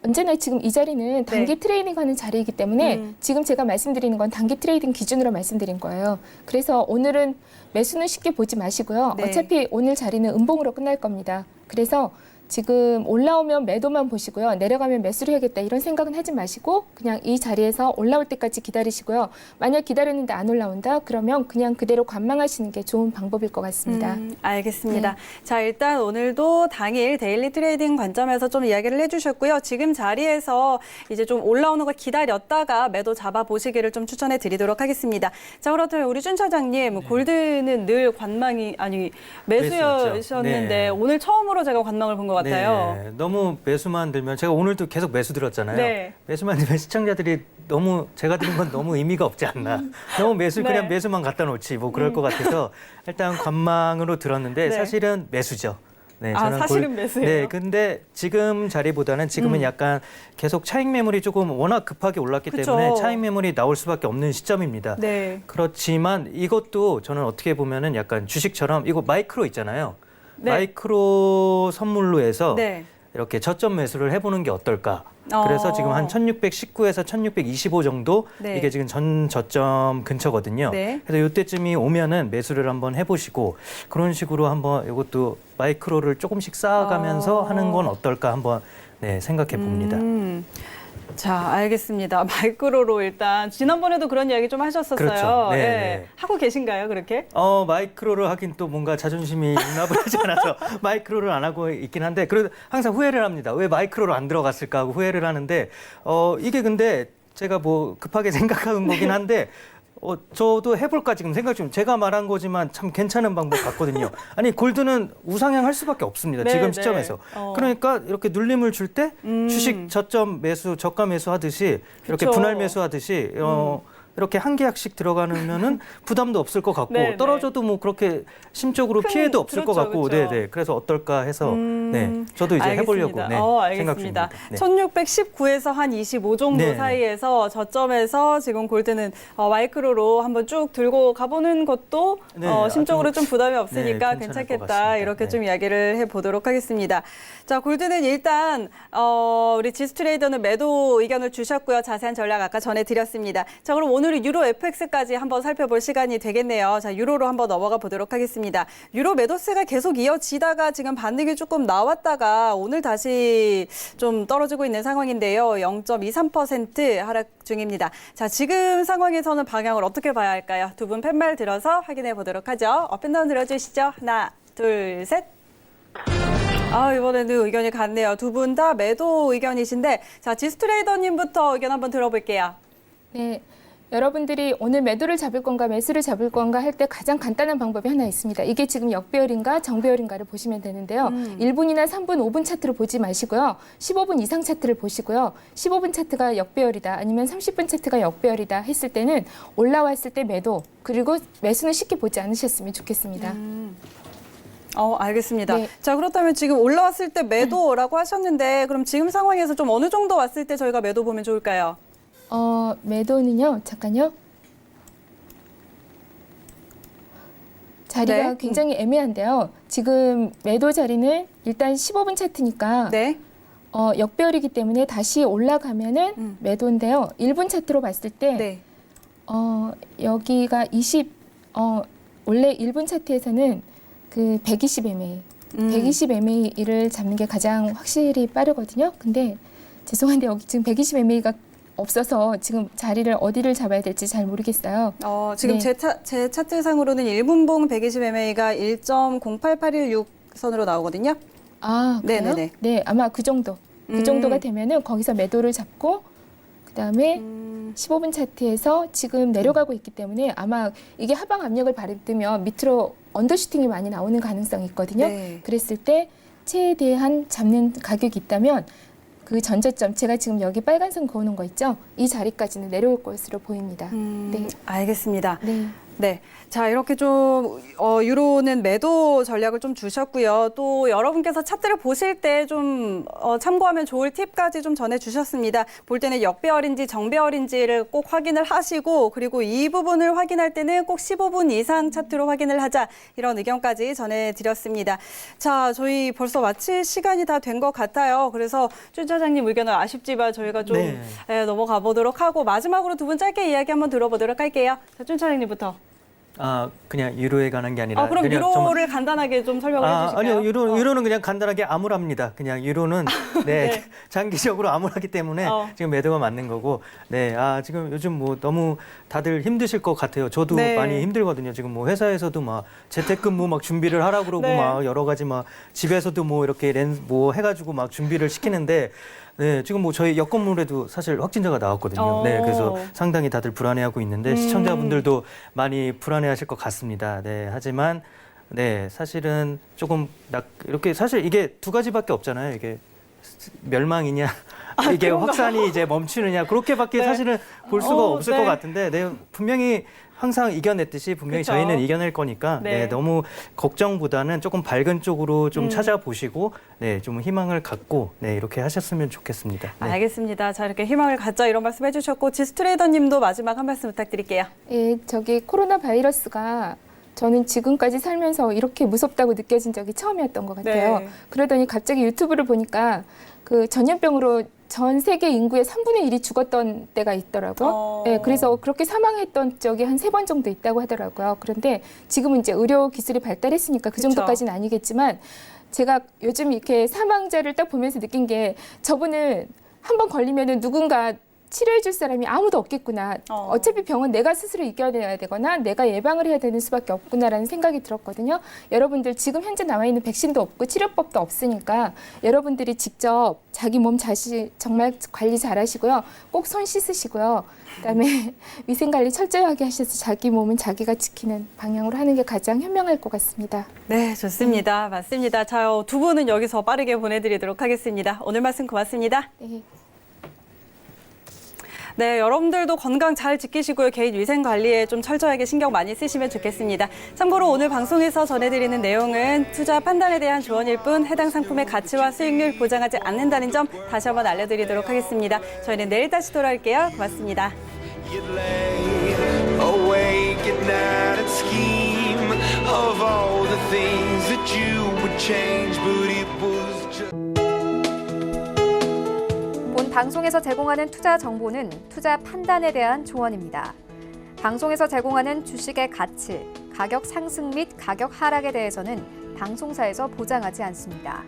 언제나 지금 이 자리는 단기 트레이딩 하는 자리이기 때문에 지금 제가 말씀드리는 건 단기 트레이딩 기준으로 말씀드린 거예요. 그래서 오늘은 매수는 쉽게 보지 마시고요. 네. 어차피 오늘 자리는 음봉으로 끝날 겁니다. 그래서 지금 올라오면 매도만 보시고요. 내려가면 매수를 해야겠다 이런 생각은 하지 마시고 그냥 이 자리에서 올라올 때까지 기다리시고요. 만약 기다렸는데 안 올라온다? 그러면 그냥 그대로 관망하시는 게 좋은 방법일 것 같습니다. 알겠습니다. 네. 자, 일단 오늘도 당일 데일리 트레이딩 관점에서 좀 이야기를 해주셨고요. 지금 자리에서 이제 좀 올라오는 걸 기다렸다가 매도 잡아보시기를 좀 추천해 드리도록 하겠습니다. 자, 그렇다면 우리 준 차장님, 골드는 늘 관망이, 매수였는데 네. 오늘 처음으로 제가 관망을 본 것 같아요. 네, 너무 매수만 들면 제가 오늘도 계속 매수 들었잖아요. 네. 매수만 들면 시청자들이 너무 제가 드린 건 너무 의미가 없지 않나. 너무 매수 네. 그냥 매수만 갖다 놓지 뭐 그럴 것 같아서 일단 관망으로 들었는데 네. 사실은 매수죠. 네, 사실은 매수예요. 네, 근데 지금 자리보다는 지금은 약간 계속 차익 매물이 조금 워낙 급하게 올랐기 그쵸. 때문에 차익 매물이 나올 수밖에 없는 시점입니다. 네. 그렇지만 이것도 저는 어떻게 보면은 약간 주식처럼 이거 마이크로 있잖아요. 네. 마이크로 선물로 해서 네. 이렇게 저점 매수를 해보는 게 어떨까. 어. 그래서 지금 한 1619에서 1625 정도 네. 이게 지금 전 저점 근처거든요. 네. 그래서 이때쯤이 오면은 매수를 한번 해보시고 그런 식으로 한번 이것도 마이크로를 조금씩 쌓아가면서 하는 건 어떨까 한번 네, 생각해 봅니다. 자, 알겠습니다. 마이크로로 일단 지난번에도 그런 이야기 좀 하셨었어요. 그렇죠. 네, 예. 네. 하고 계신가요, 그렇게? 마이크로를 하긴 또 뭔가 자존심이 용납을 하지 않아서 마이크로를 안 하고 있긴 한데 그래도 항상 후회를 합니다. 왜 마이크로로 안 들어갔을까 하고 후회를 하는데 이게 근데 제가 뭐 급하게 생각한 거긴 한데 저도 해볼까 지금 생각 중. 제가 말한 거지만 참 괜찮은 방법 같거든요. 아니 골드는 우상향할 수밖에 없습니다. 네, 지금 네. 시점에서. 그러니까 이렇게 눌림을 줄 때 주식 저점 매수, 저가 매수 하듯이 이렇게 그쵸. 분할 매수 하듯이 이렇게 한 계약씩 들어가면은 부담도 없을 것 같고 네, 네. 떨어져도 뭐 그렇게 심적으로 피해도 없을 것 그렇죠, 같고, 그렇죠. 네네. 그래서 어떨까 해서 네, 저도 이제 해보려고 네, 생각 중입니다. 알겠습니다. 네. 1619에서 한 25 정도 네, 네. 사이에서 저점에서 지금 골드는 마이크로로 한번 쭉 들고 가보는 것도 네, 심적으로 아주, 좀 부담이 없으니까 네, 괜찮을 것 괜찮겠다. 같습니다. 이렇게 네. 좀 이야기를 해보도록 하겠습니다. 자, 골드는 일단 우리 지수트레이더는 매도 의견을 주셨고요. 자세한 전략 아까 전해드렸습니다. 자, 그럼 오늘은 유로 FX까지 한번 살펴볼 시간이 되겠네요. 자, 유로로 한번 넘어가 보도록 하겠습니다. 유로 매도세가 계속 이어지다가 지금 반등이 조금 나왔다가 오늘 다시 좀 떨어지고 있는 상황인데요. 0.23% 하락 중입니다. 자, 지금 상황에서는 방향을 어떻게 봐야 할까요? 두 분 팻말 들어서 확인해 보도록 하죠. 업앤다운 들어주시죠. 하나, 둘, 셋. 이번에는 의견이 같네요. 두 분 다 매도 의견이신데, 자, 지수트레이더님부터 의견 한번 들어볼게요. 네. 여러분들이 오늘 매도를 잡을 건가 매수를 잡을 건가 할 때 가장 간단한 방법이 하나 있습니다. 이게 지금 역배열인가 정배열인가를 보시면 되는데요. 1분이나 3분, 5분 차트를 보지 마시고요. 15분 이상 차트를 보시고요. 15분 차트가 역배열이다 아니면 30분 차트가 역배열이다 했을 때는 올라왔을 때 매도, 그리고 매수는 쉽게 보지 않으셨으면 좋겠습니다. 알겠습니다. 네. 자, 그렇다면 지금 올라왔을 때 매도라고 하셨는데, 그럼 지금 상황에서 좀 어느 정도 왔을 때 저희가 매도 보면 좋을까요? 매도는요, 잠깐요. 자리가 네. 굉장히 애매한데요. 지금 매도 자리는 일단 15분 차트니까 네. 역배열이기 때문에 다시 올라가면은 매도인데요. 1분 차트로 봤을 때 네. 여기가 원래 1분 차트에서는 그 120 MA, 120 MA를 잡는 게 가장 확실히 빠르거든요. 근데 죄송한데 여기 지금 120 MA가 없어서 지금 자리를 어디를 잡아야 될지 잘 모르겠어요. 지금 네. 제 차트상으로는 1분봉 120 MA가 1.08816 선으로 나오거든요. 아, 그래요? 네네네. 네, 아마 그 정도. 그 정도가 되면은 거기서 매도를 잡고 그다음에 15분 차트에서 지금 내려가고 있기 때문에 아마 이게 하방 압력을 받으면 밑으로 언더슈팅이 많이 나오는 가능성이 있거든요. 네. 그랬을 때 최대한 잡는 가격이 있다면 그 전저점, 제가 지금 여기 빨간 선 그어놓은 거 있죠? 이 자리까지는 내려올 것으로 보입니다. 네. 알겠습니다. 네. 네. 자, 이렇게 좀 유로는 매도 전략을 좀 주셨고요. 또 여러분께서 차트를 보실 때 좀 참고하면 좋을 팁까지 좀 전해 주셨습니다. 볼 때는 역배열인지 정배열인지를 꼭 확인을 하시고, 그리고 이 부분을 확인할 때는 꼭 15분 이상 차트로 확인을 하자, 이런 의견까지 전해 드렸습니다. 자, 저희 벌써 마칠 시간이 다 된 것 같아요. 그래서 준 차장님 의견은 아쉽지만 저희가 좀 네. 넘어가 보도록 하고, 마지막으로 두 분 짧게 이야기 한번 들어보도록 할게요. 자, 준 차장님부터. 그냥 유로에 가는 게 아니라 그럼 그냥 유로를 간단하게 좀 설명을 해주실까요? 아니요, 유로는 그냥 간단하게 암울합니다. 그냥 유로는 네. 장기적으로 암울하기 때문에 지금 매도가 맞는 거고, 지금 요즘 뭐 너무 다들 힘드실 것 같아요. 저도 네. 많이 힘들거든요. 지금 뭐 회사에서도 막 재택근무 막 준비를 하라고 그러고 네. 막 여러 가지 막 집에서도 뭐 이렇게 뭐 해가지고 막 준비를 시키는데. 네, 지금 뭐 저희 옆 건물에도 사실 확진자가 나왔거든요. 네, 그래서 상당히 다들 불안해하고 있는데 시청자분들도 많이 불안해하실 것 같습니다. 네, 하지만 네, 사실은 조금 이렇게 사실 이게 두 가지밖에 없잖아요. 이게 멸망이냐, 이게 확산이 이제 멈추느냐, 그렇게밖에 네. 사실은 볼 수가 없을 네. 것 같은데, 네, 분명히 항상 이겨냈듯이 분명히 그쵸. 저희는 이겨낼 거니까 네. 너무 걱정보다는 조금 밝은 쪽으로 좀 찾아보시고 좀 희망을 갖고 이렇게 하셨으면 좋겠습니다. 네. 알겠습니다. 자, 이렇게 희망을 갖자 이런 말씀 해주셨고, 지스트레이더님도 마지막 한 말씀 부탁드릴게요. 예, 저기 코로나 바이러스가 저는 지금까지 살면서 이렇게 무섭다고 느껴진 적이 처음이었던 것 같아요. 네. 그러더니 갑자기 유튜브를 보니까 그 전염병으로 전 세계 인구의 3분의 1이 죽었던 때가 있더라고요. 네, 그래서 그렇게 사망했던 적이 한 3번 정도 있다고 하더라고요. 그런데 지금은 이제 의료 기술이 발달했으니까 그 그쵸. 정도까지는 아니겠지만 제가 요즘 이렇게 사망자를 딱 보면서 느낀 게 저분은 한 번 걸리면은 누군가 치료해 줄 사람이 아무도 없겠구나. 어차피 병은 내가 스스로 이겨내야 되거나 내가 예방을 해야 되는 수밖에 없구나라는 생각이 들었거든요. 여러분들 지금 현재 나와 있는 백신도 없고 치료법도 없으니까 여러분들이 직접 자기 몸 자신 정말 관리 잘 하시고요. 꼭 손 씻으시고요. 그다음에 위생 관리 철저히 하셔서 자기 몸은 자기가 지키는 방향으로 하는 게 가장 현명할 것 같습니다. 네, 좋습니다. 맞습니다. 자, 두 분은 여기서 빠르게 보내드리도록 하겠습니다. 오늘 말씀 고맙습니다. 네. 네, 여러분들도 건강 잘 지키시고요. 개인 위생 관리에 좀 철저하게 신경 많이 쓰시면 좋겠습니다. 참고로 오늘 방송에서 전해드리는 내용은 투자 판단에 대한 조언일 뿐 해당 상품의 가치와 수익률 보장하지 않는다는 점 다시 한번 알려드리도록 하겠습니다. 저희는 내일 다시 돌아올게요. 고맙습니다. You lay awake at night and scheme of all the things that you would change, but it was just. 본 방송에서 제공하는 투자 정보는 투자 판단에 대한 조언입니다. 방송에서 제공하는 주식의 가치, 가격 상승 및 가격 하락에 대해서는 방송사에서 보장하지 않습니다.